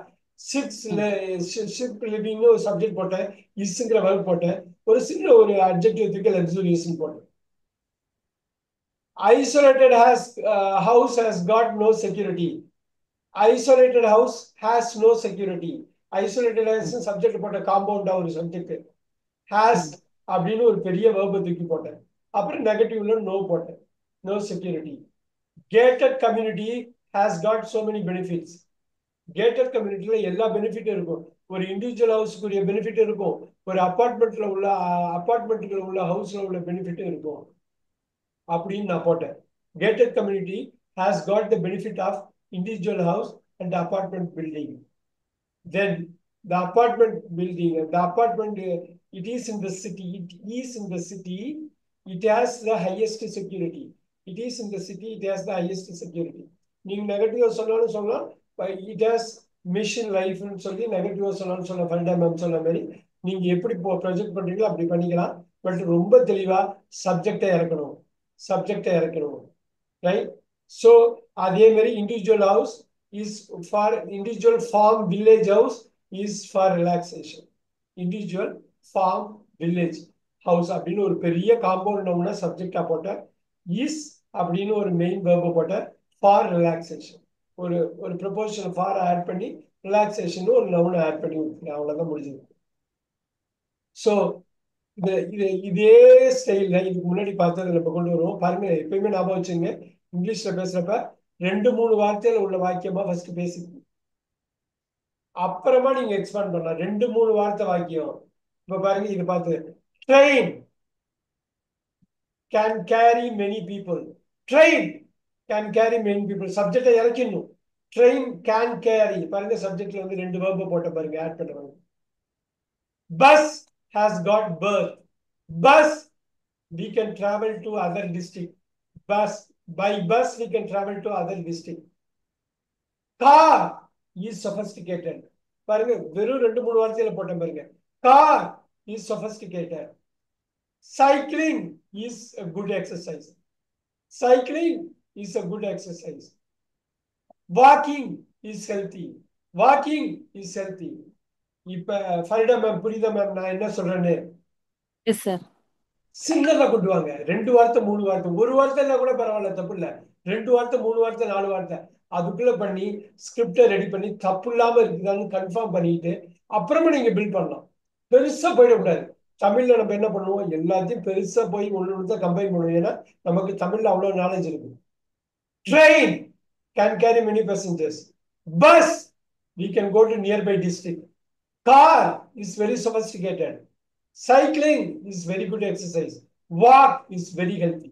ஷிப் லிவிங்னு ஒரு சப்ஜெக்ட் போட்டேன், இஸ்ங்கிற வேர்ப் போட்டேன், ஒரு சின்ன ஒரு அட்ஜெக்டிவ் தூக்கி லக்ஸூரியஸ் போட்டேன். Isolated house has got no security. Isolated house has no security. Isolated house subject போட்ட, காம்பவுண்டா ஒரு சப்ஜெக்ட். has அப்படின்னு ஒரு பெரிய வேர்பை தூக்கி போட்டேன். அப்புறம் நெகட்டிவ்ல நோ போட்டேன், no security. Gated community has got so many benefits. Gated communityல எல்லா பெனிஃபிட்டும் இருக்கும். ஒரு இண்டிவிஜுவல் ஹவுஸ்க்குரிய பெனிஃபிட் இருக்கும், ஒரு அபார்ட்மெண்ட்ல உள்ள ஹவுஸ்ல உள்ள பெனிஃபிட்டும் இருக்கும் அப்படின்னு நான் போட்டேன். Gated community has got the benefit of individual house and apartment building. Then the apartment building, the apartment, it is in the city. It is in the city. It has the highest security. It is in the city. It has the highest security. நீங்க நெகட்டிவா சொன்னாலும் சொல்லலாம். It has mission life ன்னு சொல்லி நெகட்டிவா சொன்னாலும் சொல்லலாம். ஃபண்டா ma'am சொன்ன மாதிரி நீங்க எப்படி ப்ரொஜெக்ட் பண்றீங்களோ அப்படி பண்ணிக்கலாம். பட் ரொம்ப தெளிவா சப்ஜெக்டை இறக்கணும். சப்ஜெக்டை இறக்கணும். ரைட்? ஸோ அதே மாதிரி individual house is for individual farm village house is for relaxation. Individual farm village house அப்படின்னு ஒரு பெரிய காம்பவுண்ட் நவுன சப்ஜெக்டா போட்ட இஸ் அப்படின்னு ஒரு மெயின் வேர்பை போட்ட ஃபார் ரிலாக்ஸேஷன் ஒரு ஒரு ப்ரொபோஷன் ஃபார் ஆட் பண்ணி ரிலாக்ஸேஷன் ஒரு நவுனை ஆட் பண்ணி விட்டுருக்கேன். அவ்வளோதான் முடிஞ்சது. ஸோ இதே ஸ்டைலில் இதுக்கு முன்னாடி பார்த்ததை நம்ம கொண்டு வருவோம். பாருங்க, எப்பயுமே ஞாபகம் வச்சுங்க, இங்கிலீஷ்ல பேசுறப்ப 2-3 வார்த்தையில உள்ள வாக்கியமா ஃபர்ஸ்ட் பேசி அப்புறமா நீங்க எக்ஸ்பேண்ட் பண்ணலாம். 2-3 வார்த்தை வாக்கியம். இப்ப பாருங்க, இது பார்த்து train can carry many people. Train can carry many people. சப்ஜெக்டை இறக்கிடணும். Train can carry. பாருங்க, சப்ஜெக்ட்ல வந்து 2 வேர்பை போட்ட பாருங்க, ஆட் பண்ண பாருங்க. Bus has got birth. Bus we can travel to other district. By bus we can travel to other district. Car is sophisticated. பாருங்க, வெறும் 2-3 வார்த்தையில போட்டேன் பாருங்க. Car is sophisticated. Cycling is a good exercise. Cycling is a good exercise. Walking is healthy. Walking is healthy. இப்ப Farida ma'am, புரியுதா ma'am நான் என்ன சொல்றேன்னு? Yes sir. சின்னதா கொண்டு வாங்க. 2 வார்த்தை 3 வார்த்தை, ஒரு வார்த்தைன்னா கூட பரவாயில்ல, தப்பு இல்ல. 2 வார்த்தை 3 வார்த்தை 4 வார்த்தை அதுக்குள்ள பண்ணி ஸ்கிரிப்டை ரெடி பண்ணி தப்பு இல்லாம இருக்குதான்னு கன்ஃபார்ம் பண்ணிட்டு அப்புறமா நீங்க பில்ட் பண்ணலாம். பெருசா போயிடக்கூடாது. தமிழ்ல நம்ம என்ன பண்ணுவோம், எல்லாத்தையும் பெருசா போய் ஒன்று தான் கம்பைன் பண்ணுவோம். ஏன்னா நமக்கு தமிழ்ல அவ்வளவு நாலேஜ் இருக்கு. Train can carry many passengers. Bus we can go to nearby district. Car is very sophisticated. Cycling is very good exercise. Walk is very healthy.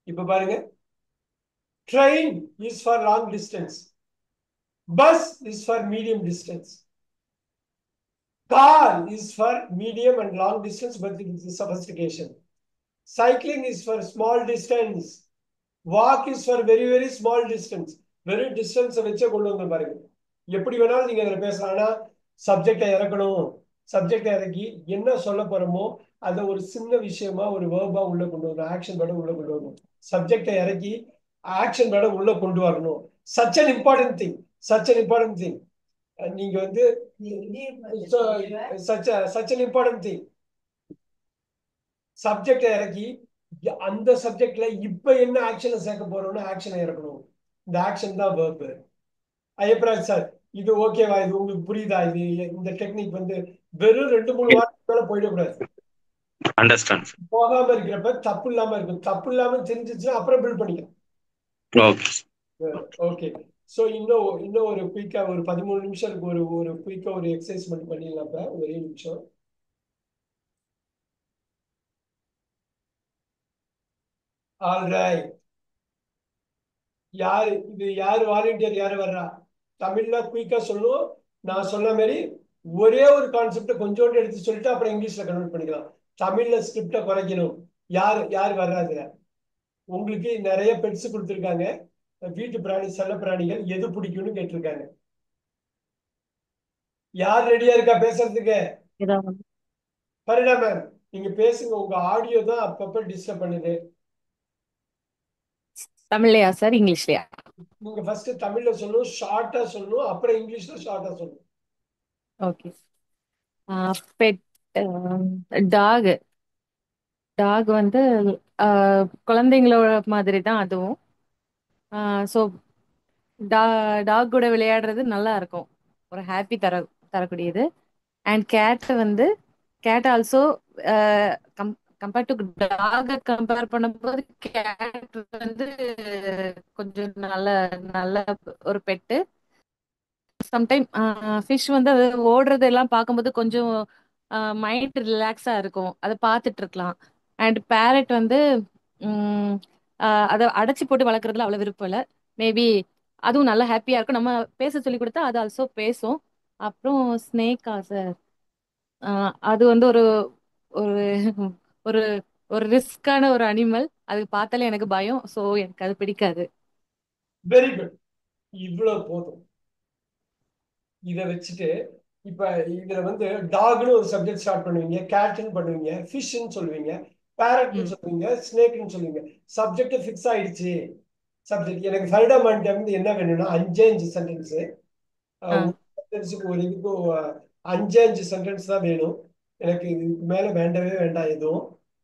இப்ப பாருங்க, train is for long distance. Bus is for medium distance. Car is for medium and long distance, but it is sophistication. Cycling is for small distance. Walk is for very very small distance. Very distance வச்சே கொண்டு வந்து பாருங்க. எப்படி வேணாலும் நீங்க அதில் பேசலாம். ஆனா சப்ஜெக்டை இறக்கணும். சப்ஜெக்டை இறக்கி என்ன சொல்ல போறோமோ அதை ஒரு சின்ன விஷயமா ஒரு வேர்பா உள்ள கொண்டு வரணும். ஆக்ஷன் வேர்டை உள்ள கொண்டு வரணும். சப்ஜெக்டை இறக்கி ஆக்ஷன் வேர்டை உள்ள கொண்டு வரணும். Such an important thing. Such an important thing. நீங்க வந்து சச் அன் இம்பார்ட்டன்ட் திங். சப்ஜெக்டை இறக்கி அந்த சப்ஜெக்ட்ல இப்ப என்ன ஆக்ஷனை சேர்க்க போறோம்னு ஆக்ஷனை இறக்கணும். இந்த ஆக்ஷன் தான் வேர்பு. ஐயப்பராஜ் சார், இது ஓகேவா? இது உங்களுக்கு புரியுதா? இது இந்த டெக்னிக் வந்து வெறும் 2-3 வாரத்துக்கு மேல போயிடக்கூடாது. அண்டர்ஸ்டாண்ட். போகாம இருக்கிறப்ப தப்பு இல்லாம இருக்கும். தப்பு இல்லாம தெரிஞ்சிச்சுன்னா அப்புறம் பில்ட் பண்ணிக்கலாம். Okay okay. ஸோ இன்னும் ஒரு குயிக்கா ஒரு 13 நிமிஷம் இருக்கு. ஒரு குயிக்கா ஒரு எக்ஸசைஸ் மட்டும் பண்ணிடலாம். இப்ப ஒரே நிமிஷம். ஆல்ரைட். யாரு வாலண்டியர் யாரு வர்றா? தமிழ்ல குயிக்கா சொல்லணும். நான் சொன்ன மாதிரி ஒரே ஒரு கான்செப்ட கொஞ்சோண்டு எடுத்து சொல்லிட்டு அப்புறம் இங்கிலீஷ்ல கன்வெர்ட் பண்ணிக்கலாம். தமிழ்ல ஸ்கிரிப்டை குறைக்கணும். யார் வர்றாது? உங்களுக்கு நிறைய பெட்ஸ் கொடுத்துருக்காங்க. வீட்டு பிராணி, செல்ல பிராணிகள் எது பிடிக்கும்னு கேட்டிருக்காங்க. யார் ரெடியா இருக்கா பேசுறதுக்கு? பரிடா மேம், நீங்க பேசுங்க. உங்க ஆடியோ தான் அப்பப்ப டிஸ்டர்ப் பண்ணுது. தமிழ்லையா சார், இங்கிலீஷ்லயா? நீங்க ஃபர்ஸ்ட் தமிழ்ல சொல்லணும், ஷார்ட்டா சொல்லணும், அப்புறம் இங்கிலீஷ்ல ஷார்ட்டா சொல்லணும். ஓகே. Bed talk. டாக் வந்து குழந்தைங்களோட மாதிரி தான் அதுவும். ஸோ டாக் கூட விளையாடுறது நல்லா இருக்கும். ஒரு ஹாப்பி தரக்கூடியது. அண்ட் கேட் வந்து கேட் ஆல்சோ கம்பேர்ட் டு டாக கம்பேர் பண்ணும்போது கேட் வந்து கொஞ்சம் நல்ல நல்ல ஒரு பெட்டு. சம்டைம் ஃபிஷ் வந்து அது ஓடுறது எல்லாம் பார்க்கும்போது கொஞ்சம் மைண்ட் ரிலாக்ஸா இருக்கும். அதை பார்த்துட்டு இருக்கலாம். அண்ட் பேரட் வந்து அதை அடைச்சி போட்டு வளர்க்குறதுல அவ்வளோ விருப்பம் இல்லை. மேபி அதுவும் நல்லா ஹாப்பியா இருக்கும். நம்ம பேச சொல்லி கொடுத்தா அது ஆல்சோ பேசும். அப்புறம் ஸ்னேக்கா சார், அது வந்து ஒரு ஒரு ஒரு ஒரு ரிஸ்கான ஒரு அனிமல். அது பார்த்தாலே எனக்கு பயம். ஸோ எனக்கு அது பிடிக்காது. Very good. இவ்வளவு போதும். இதை வச்சுட்டு இப்ப இதுல வந்து டாக்னு ஒரு சப்ஜெக்ட் ஸ்டார்ட் பண்ணுவீங்க, கேட்னு பண்ணுவீங்க, ஃபிஷ்ன்னு சொல்லுவீங்க, பேரட்னு ம். சொல்லுவீங்க, ஸ்னேக்னு சொல்லுவீங்க. சப்ஜெக்ட் ஃபிக்ஸ் ஆயிடுச்சு. சப்ஜெக்ட் எனக்கு ஃபைடா மைண்ட் வந்து என்ன வேணும்னா 5 சென்டென்ஸ். ஆ ஒரு சென்டென்ஸுக்கு ஒரு இதுக்கு 5 சென்டென்ஸ் தான் வேணும். எனக்கு இதுக்கு மேல வேண்டவே வேண்டாம் எதுவும்.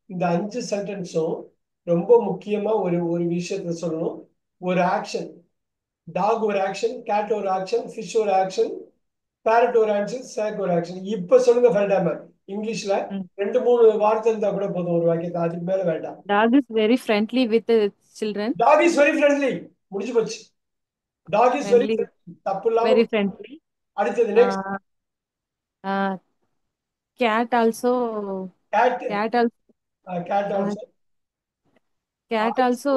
இந்த 5 சென்டென்ஸும் ரொம்ப முக்கியமா ஒரு ஒரு விஷயத்த சொல்லணும். ஒரு ஆக்ஷன், டாக் ஒரு ஆக்ஷன், கேட் ஒரு ஆக்ஷன், ஃபிஷ் ஒரு ஆக்ஷன், பேரட் ஒரு ஆக்ஷன், ஸ்னாக் ஒரு ஆக்ஷன். இப்ப சொல்லுங்க ஃபைடா மேம். இங்கிலீஷ்ல ம். 2 3 வார்த்தை இருந்தா கூட போதும் ஒரு வாக்கியத்தை, அதுக்கு மேல வேண்டாம். Dog is very friendly with children. Dog is very friendly. முடிஞ்சு போச்சு. Dog is very friendly, friendly. தப்பு இல்லாம. Very friendly. அடுத்தது next. Cat also cat. Cat also cat also. Cat also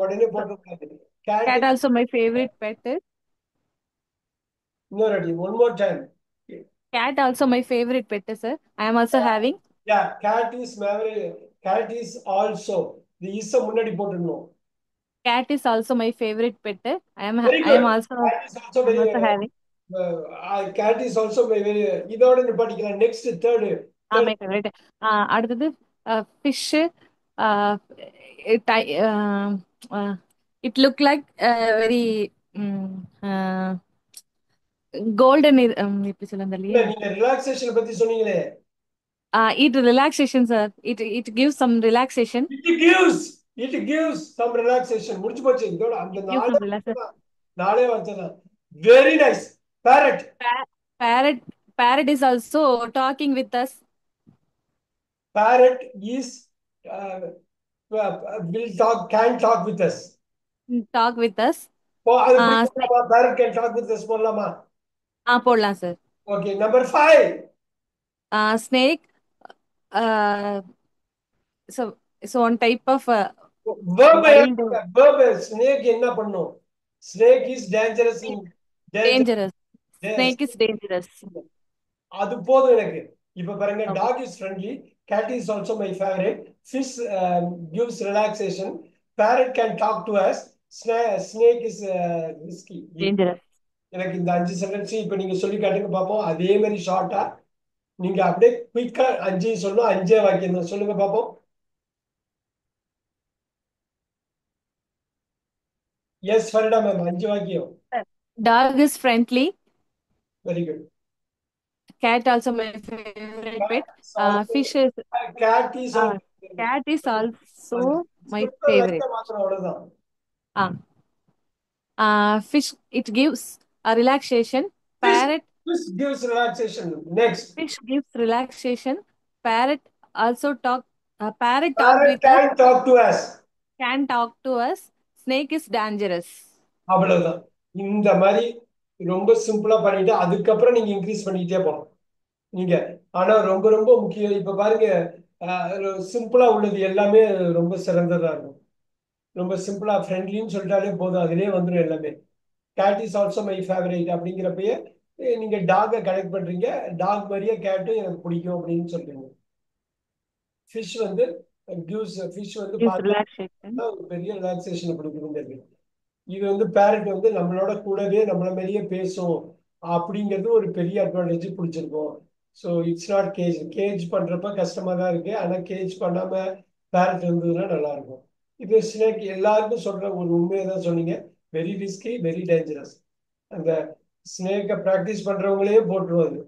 உடனே போட்டு cat. Cat also my favourite pet. இன்னொரு அடி, one more time. Cat also my favorite pet, sir. I am also having. Yeah, cat is cat is also. The is முன்னாடி போட்டுடணும். Cat is also my favorite pet. Very I am good. also cat is also I am very. also having. Cat is also very. இதோட நிப்பாட்டிக்கலாம். Next third. My favorite. அடுத்தது fish. It it look like very golden. எப்படி சொல்ல இல்ல, தெரியலையே. நீங்க relaxation பத்தி சொன்னீங்களே. It relaxation, sir. It gives some relaxation. It gives some relaxation. முடிஞ்சு போச்சு. இதோட அந்த It gives நாளே some வார்த்தை relaxation. தான். நாளே வார்த்தை தான். Very nice. Parrot. Parrot parrot is also talking with us. Parrot is will talk, can talk with us. Talk with us. அது இப்படி Snake. போடலாமா? Parrot can talk with us போடலாமா? போடலாம் sir. Okay. Number 5. Snake. Uh, so one type of verb. wild. verb. snake என்ன பண்ணும்? snake is dangerous in danger. Dangerous. Snake is dangerous. அது போதும் எனக்கு. இப்ப பாருங்க, Okay. Dog is friendly, cat is also my favourite, fish gives relaxation, parrot can talk to us, snake is risky. Dangerous. எனக்கு இந்த 5 sentence இப்ப நீங்க சொல்லி காட்டுங்க பாப்போம். அதே மாதிரி ஷார்ட்டா நீங்க அப்படியே குயிக்கா 5 சொல்லணும். 5 வாக்கியம் தான். சொல்லுங்க பாப்போம். எஸ் ஃபரிடா மேம், 5 வாக்கியம். Dog is friendly. Very good. Cat also my favorite pet. Fish is. Cat is Cat is also my favorite. மாத்திரம் அவ்வளவுதான். Uh, Fish. It gives a relaxation. Fish, Parrot. fish gives relaxation. Next. Fish gives relaxation. Parrot also talk. Parrot talk Parrot with us. can talk to us. Can talk to us. Snake is dangerous. அவ்வளவுதான். இந்த மாதிரி ரொம்ப சிம்பிளா பண்ணிட்டு அதுக்கப்புறம் நீங்க increase பண்ணிட்டே போகலாம் நீங்க. ஆனா ரொம்ப ரொம்ப முக்கியம். இப்ப பாருங்க, சிம்பிளா உள்ளது எல்லாமே ரொம்ப சிறந்ததா இருக்கும். ரொம்ப சிம்பிளா ஃப்ரெண்ட்லின்னு சொல்லிட்டாலே போதும், அதுலயே வந்துடும் எல்லாமே. Cat is also my favourite அப்படிங்கிறப்பயே நீங்க டாகை கனெக்ட் பண்றீங்க. டாக் மாதிரியே கேட்டும் எனக்கு பிடிக்கும் அப்படின்னு சொல்றீங்க. ஃபிஷ் வந்து ஃபிஷ் வந்து Gives பார்த்தா relaxation. ஒரு பெரிய ரிலாக்ஸேஷன் கொடுக்குறது. இது வந்து பேரட் வந்து நம்மளோட கூடவே நம்மள மாதிரியே பேசும் அப்படிங்கிறது ஒரு பெரிய அட்வான்டேஜ் பிடிச்சிருக்கும். So it's not cage. Cage பண்றப்ப கஷ்டமா தான் இருக்கு. ஆனா கேஜ் பண்ணாம பேரட் இருந்ததுன்னா நல்லா இருக்கும். இது ஸ்னேக் எல்லாருக்கும் சொல்ற ஒரு உண்மையை தான் சொன்னீங்க. Very risky, very dangerous. அந்த ஸ்னேக்கை ப்ராக்டிஸ் பண்றவங்களே போட்டுருவாது.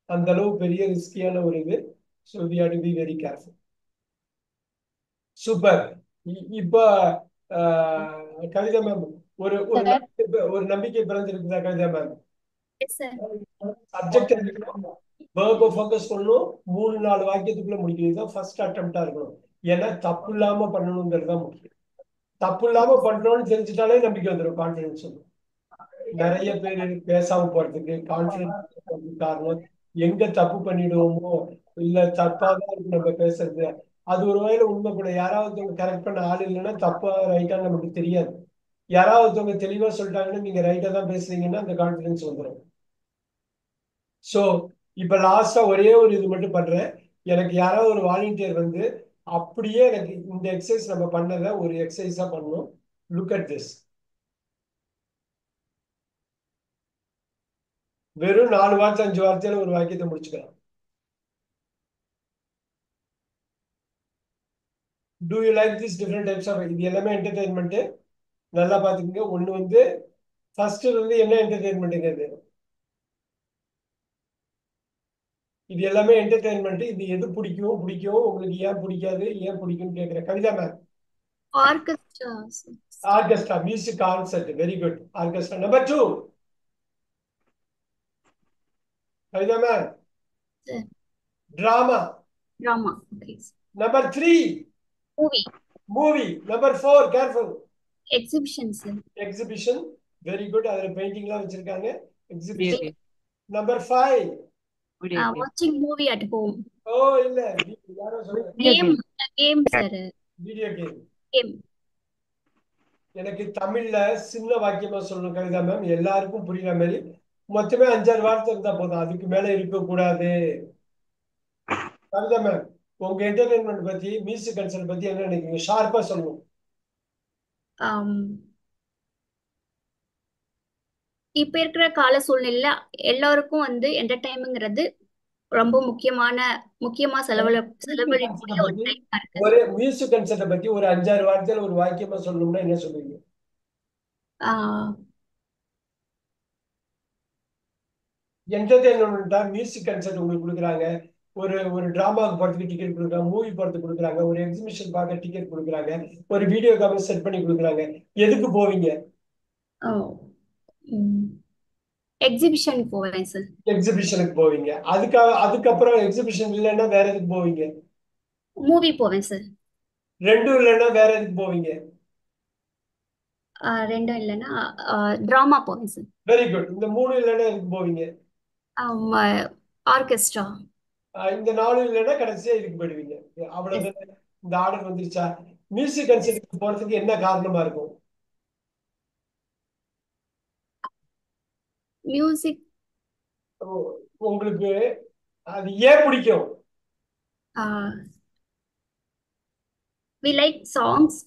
அந்த அளவு பெரிய ரிஸ்கியான ஒரு இது. So we have to be very careful. Super. இப்போ கவிதா மேம், ஒரு ஒரு சார். ஒரு நம்பிக்கை பிறந்திருக்குதா Kavitha ma'am? Yes sir. Subject இருக்கணும், வேர்பை ஃபோக்கஸ் பண்ணணும், 3 4 வாக்கியத்துக்குள்ள முடிக்கணும். இதுதான் ஃபர்ஸ்ட் அட்டெம்ப்டா இருக்கணும். ஏன்னா தப்பு இல்லாம பண்ணணுங்கிறது தான் முக்கியம். தப்பு இல்லாம பண்றோம்னு தெரிஞ்சுட்டாலே நம்பிக்கை வந்துடும், கான்ஃபிடன்ஸ் வந்துடும். நிறைய பேர் பேசாம போறதுக்கு கான்ஃபிடன்ஸ் காரணம் எங்க தப்பு பண்ணிடுவோமோ, இல்ல தப்பாதான் இருக்கு நம்ம பேசுறது. அது ஒரு வகையில உண்மை கூட. யாராவது கரெக்ட் பண்ண ஆள் இல்லைன்னா தப்பா ரைட்டான்னு நமக்கு தெரியாது. யாராவது ஒருத்தவங்க தெளிவா சொல்லிட்டாங்கன்னு நீங்க ரைட்டா தான் பேசுறீங்கன்னா அந்த கான்ஃபிடன்ஸ் வந்துடும். ஸோ இப்ப லாஸ்டா ஒரே ஒரு இது மட்டும் பண்றேன். எனக்கு யாராவது ஒரு வாலண்டியர் வந்து அப்படியே எனக்கு இந்த எக்ஸசைஸ் நம்ம பண்ணதை ஒரு எக்ஸசைஸா பண்ணணும். Look at this. வெறும் 4 வார்த்தை 5 வார்த்தையில ஒரு வாக்கியத்தை முடிச்சுக்கலாம். Do you like this different types of இது எல்லாமே என்டர்டைன்மெண்ட். நல்லா பாத்துக்கோங்க. ஒண்ணு வந்து ஃபர்ஸ்ட் வந்து என்ன என்டர்டைன்மெண்ட்டுங்க இது எல்லாமே என்டர்டைன்மெண்ட். இது எது பிடிக்கும் பிடிக்கும் உங்களுக்கு ஏன் பிடிக்காது ஏன் பிடிக்கும்னு கேட்கிறேன். Kavitha ma'am. Orchestra. Orchestra music concert. Very good. Orchestra. Number 2 Kavitha ma'am. Drama. Drama. Okay. Number 3 movie. Movie. Number 4 careful. Exhibition sir. Exhibition. Very good. அதுல பெயிண்டிங்லாம் வச்சிருக்காங்க. Video exhibition. Game. Number 5 video game. வாட்சிங் மூவி அட் ஹோம். ஓ இல்ல யாரோ சொல்லுங்க. Video game. Game. Game sir. Video game. Game. எனக்கு தமிழ்ல சின்ன வாக்கியமா சொல்லணும் கவிதா மேம், எல்லாருக்கும் புரியுற மாதிரி. மொத்தமே 5-6 வார்த்தை இருந்தா போதும், அதுக்கு மேல இருக்கக்கூடாது. கவிதா மேம், உங்க என்டர்டைன்மெண்ட் பத்தி மியூசிக் கன்சர்ட் பத்தி என்ன நினைக்கிறீங்க? ஷார்ப்பா சொல்லணும். ஆம், இப்ப இருக்கிற கால சூழ்நிலையில எல்லாருக்கும் வந்து என்டர்டைன்மெங்கிறது ரொம்ப முக்கியமா செலவழிக்கக்கூடிய ஒரு டைமா இருக்கு. ஒரு மியூசிக் கன்சர்ட்டை பத்தி ஒரு 5-6 வார்த்தையில ஒரு வாக்கியமா சொல்லணும்னா என்ன சொல்லுவீங்க? என்டர்டைன்மெண்டா மியூசிக் கன்சர்ட் உங்களுக்கு கொடுக்குறாங்க, ஒரு ஒரு டிராமாவுக்கு போறதுக்கு டிக்கெட் கொடுக்குறாங்க, மூவி போறதுக்கு கொடுக்குறாங்க, ஒரு எக்ஸிபிஷன் பார்க்க டிக்கெட் கொடுக்குறாங்க, ஒரு வீடியோ கேமரா செட் பண்ணி கொடுக்குறாங்க. எதுக்கு போவீங்க? எக்ஸிபிஷன் போவேன் சார். எக்ஸிபிஷனுக்கு போவீங்க. அதுக்கப்புறம் எக்ஸிபிஷன் இல்லைன்னா வேற எதுக்கு போவீங்க? மூவி போவேன் சார். ரெண்டும் இல்லைன்னா வேற எதுக்கு போவீங்க? ரெண்டும் இல்லைன்னா டிராமா போவேன் சார். Very good. இந்த 3 இல்லைன்னா எதுக்கு போவீங்க? ஆர்கெஸ்ட்ரா. இந்த 4 இல்லைன்னா கடைசியா இதுக்கு போயிடுவீங்க. அவ்வளவுதான். இந்த ஆர்டர் வந்துருச்சா? மியூசிக் கன்சர்ட்டுக்கு போறதுக்கு என்ன காரணமா இருக்கும்? மியூசிக். உங்களுக்கு அது ஏன் பிடிக்கும்? We like songs.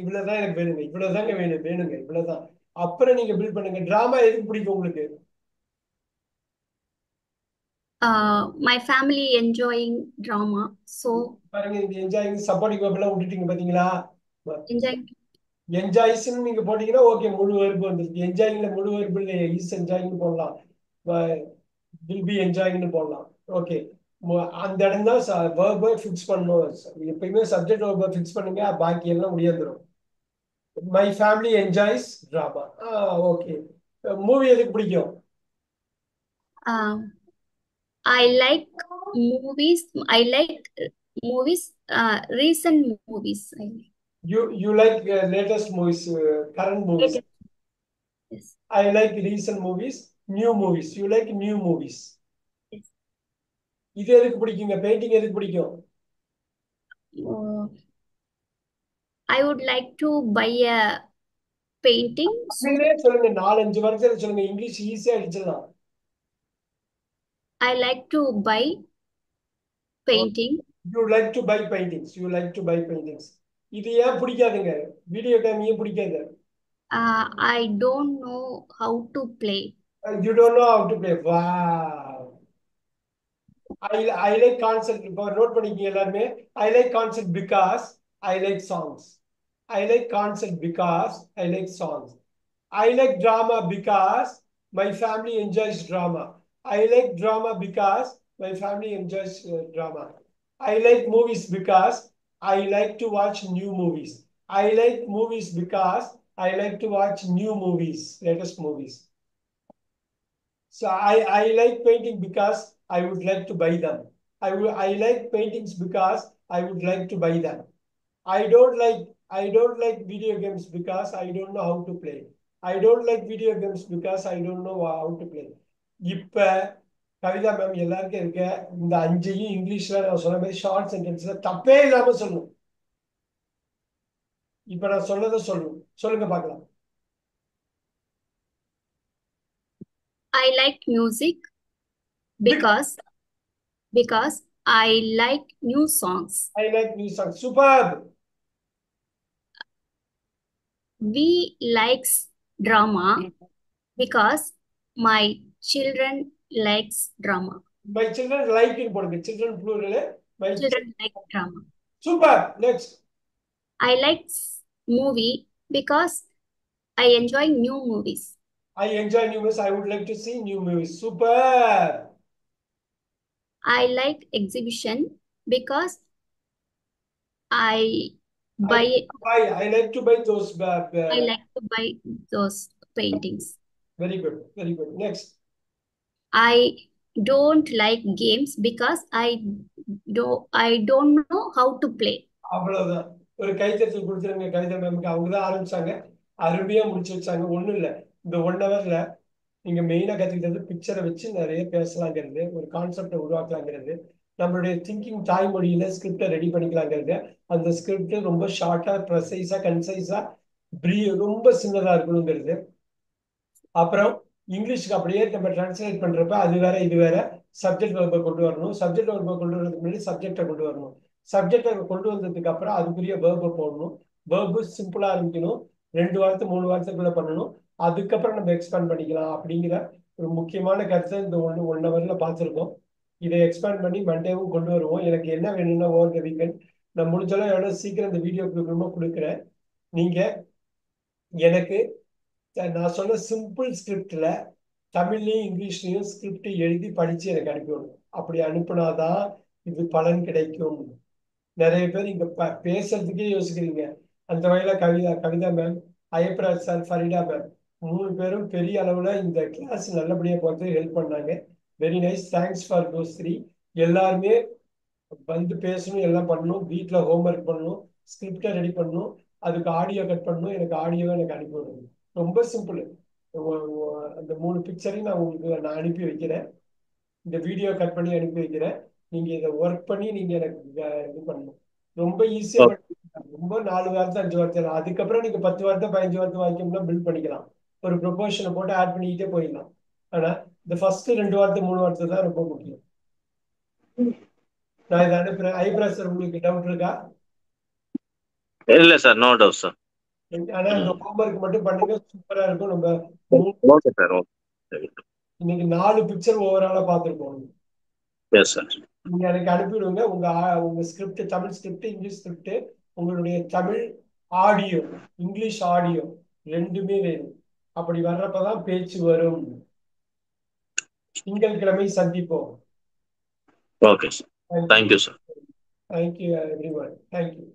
இவ்வளவுதான் எனக்கு வேணுங்க, இவ்வளவுதாங்க வேணுங்க இவ்வளவுதான். அப்புறம் நீங்க பில்ட் பண்ணுங்க. டிராமா எதுக்கு பிடிக்கும் உங்களுக்கு? My family enjoying drama. So பாருங்க, இந்த என்ஜாயிங் சப்போர்ட்டிங் வெப்லாம் விட்டுட்டீங்க பாத்தீங்களா? என்ஜாயிங். என்ஜாய்ஸ்ன்னு நீங்க போட்டீங்கன்னா ஓகே, முழு வெறுப்பு வந்துருக்கு. என்ஜாயிங்ல முழு வெறுப்பு இல்லையே, இஸ் என்ஜாயிங்னு போடலாம், வில் பி என்ஜாயிங்னு போடலாம். ஓகே, அந்த இடம் தான் வேர்பை ஃபிக்ஸ் பண்ணணும். எப்பயுமே சப்ஜெக்ட் வேர்பை ஃபிக்ஸ் பண்ணுங்க, பாக்கி எல்லாம் முடியாந்துரும். My family enjoys drama. Okay. Movie எதுக்கு பிடிக்கும்? I like movies. Recent movies. You like latest movies, current movies. Yes. I like recent movies, new movies. You like new movies. Yes. இது எதுக்கு பிடிக்குங்க? Painting எதுக்கு பிடிக்கும்? I would like to buy a painting. நீங்களே சொல்லுங்க, 4-5 வார்த்தையில சொல்லுங்க, English ஈஸியா அடிச்சிடலாம். I like to buy painting. You like to buy paintings. You like to buy paintings. இது ஏன் பிடிக்காதுங்க? வீடியோ கேம் ஏன் பிடிக்காது? I don't know how to play. You don't know how to play. Wow. I like concept. இப்போ note பண்ணிக்கீங்க எல்லாருமே. I like concept because I like songs. I like concept because I like songs. I like drama because my family enjoys drama. I like drama because my family enjoys drama. I like movies because I like to watch new movies. I like movies because I like to watch new movies, latest movies. So I like painting because I would like to buy them. I like paintings because I would like to buy them. I don't like video games because I don't know how to play. I don't like video games because I don't know how to play. இப்ப Kavitha ma'am எல்லாருக்கும் இருக்க இந்த 5ஐயும் இங்கிலீஷ்ல நான் சொன்ன மாதிரி short சென்டென்ஸ்ல தப்பே இல்லாம சொல்லணும். இப்ப நான் சொன்னதை சொல்லுங்க பார்க்கலாம். I like music because I like new songs. I like new songs. Superb. We likes drama because my children likes drama. My children like in போடுங்க. Children plural. My Children like drama. Super. Next. I like movie because I enjoy new movies. I enjoy new movies. I would like to see new movies. Super. I like exhibition because I buy I like to buy those. I like to buy those paintings. Very good. Very good. Next. I don't like games because I don't know how to play. அவ்வளவுதான். ஒரு கைத்தட்டல் கொடுத்துருங்க கவிதா மேமுக்கு. அவங்க தான் ஆரம்பிச்சாங்க, அருமையா முடிச்சு வச்சாங்க. ஒண்ணும் இல்லை, இந்த 1 ஹவர்ல நீங்க மெயினா கத்துக்கிட்டது பிக்சரை வச்சு நிறைய பேசலாங்கிறது, ஒரு கான்செப்டை உருவாக்கலாங்கிறது, நம்மளுடைய திங்கிங் தாய்மொழியில ஸ்கிரிப்டை ரெடி பண்ணிக்கலாங்கிறது. அந்த ஸ்கிரிப்ட் ரொம்ப ஷார்ட்டா, ப்ரெசைஸா, கன்சைஸா, ரொம்ப சின்னதா இருக்கணுங்கிறது. அப்புறம் இங்கிலீஷ்க்கு அப்படியே நம்ம டிரான்ஸ்லேட் பண்றப்ப அது வேற இது வேற, சப்ஜெக்ட் வெர்பை கொண்டு வரணும். சப்ஜெக்ட் வெர்பை கொண்டு வரதுக்கு முன்னாடி சப்ஜெக்டை கொண்டு வரணும். சப்ஜெக்டை கொண்டு வந்ததுக்கு அப்புறம் அதுக்குரிய வெர்பை போடணும். வெர்பு சிம்பிளா ஆரம்பிக்கணும், 2 வார்த்தை 3 வார்த்தைக்குள்ள பண்ணணும். அதுக்கப்புறம் நம்ம எக்ஸ்பேண்ட் பண்ணிக்கலாம் அப்படிங்கிற ஒரு முக்கியமான கருத்தை இந்த 1 ஹவர்ல பார்த்துருக்கோம். இதை எக்ஸ்பேண்ட் பண்ணி மண்டேவும் கொண்டு வருவோம். எனக்கு என்ன வேணும்னா ஓவர் த வீக்கெண்ட் நான் முடிஞ்சாலும் எவ்வளவு சீக்கிரம் இந்த வீடியோ கொடுக்குறேன். நீங்க எனக்கு நான் சொன்ன சிம்பிள் ஸ்கிரிப்ட்ல தமிழ்லையும் இங்கிலீஷ்லயும் ஸ்கிரிப்ட் எழுதி படிச்சு எனக்கு அனுப்பிவிடணும். அப்படி அனுப்புனாதான் இது பலன் கிடைக்கும். நிறைய பேர் இங்க பேசுறதுக்கே யோசிக்கிறீங்க. அந்த வகையில Kavitha ma'am, Ayyappraj sir, Farida ma'am 3 பேரும் பெரிய அளவுல இந்த கிளாஸ் நல்லபடியா பார்த்து ஹெல்ப் பண்ணாங்க. Very nice. Thanks for those 3. எல்லாருமே வந்து பேசணும், எல்லாம் பண்ணணும், வீட்டுல ஹோம்ஒர்க் பண்ணணும், ஸ்கிரிப்டை ரெடி பண்ணணும், அதுக்கு ஆடியோ கட் பண்ணணும். எனக்கு ஆடியோவை எனக்கு அனுப்பி விடணும். ரொம்ப சிம்பிள். அந்த 3 பிக்சரையும் நான் உங்களுக்கு அனுப்பி வைக்கிறேன். இந்த வீடியோ கட் பண்ணி அனுப்பி வைக்கிறேன். நீங்க இதை ஒர்க் பண்ணி நீங்க எனக்கு இது பண்ணணும். ரொம்ப ஈஸியா ரொம்ப 4 வார்த்தை 5 வார்த்தை. அதுக்கப்புறம் நீங்க 10 வார்த்தை 15 வார்த்தை வாக்கியம்னா பில்ட் பண்ணிக்கலாம். ஒரு ப்ரொபோஷனை போட்டு ஆட் பண்ணிக்கிட்டே போயிடலாம். ஆனா இந்த ஃபர்ஸ்ட் 2 வார்த்தை 3 வார்த்தை தான் ரொம்ப முக்கியம். நான் இதை அனுப்புறேன். ஐப்ராஜ் சார், உங்களுக்கு டவுட் இருக்கா? இல்ல சார், நோ டவுட் சார். ஆனா இந்த ஹோம்ஒர்க் மட்டும் பண்ணுங்க, சூப்பரா இருக்கும். நம்ம ஓகே சார், ஓகே. இன்னைக்கு 4 பிக்சர் ஓவராலா பார்த்துருக்கோம். Yes sir. நீங்க எனக்கு அனுப்பிவிடுங்க உங்க script, Tamil script, English script, உங்களுடைய தமிழ் ஆடியோ, இங்கிலீஷ் ஆடியோ 2மே வேணும். அப்படி வர்றப்பதான் பேச்சு வரும். திங்கட்கிழமை சந்திப்போம். Okay sir. Thank you sir. Thank you everyone. Thank you.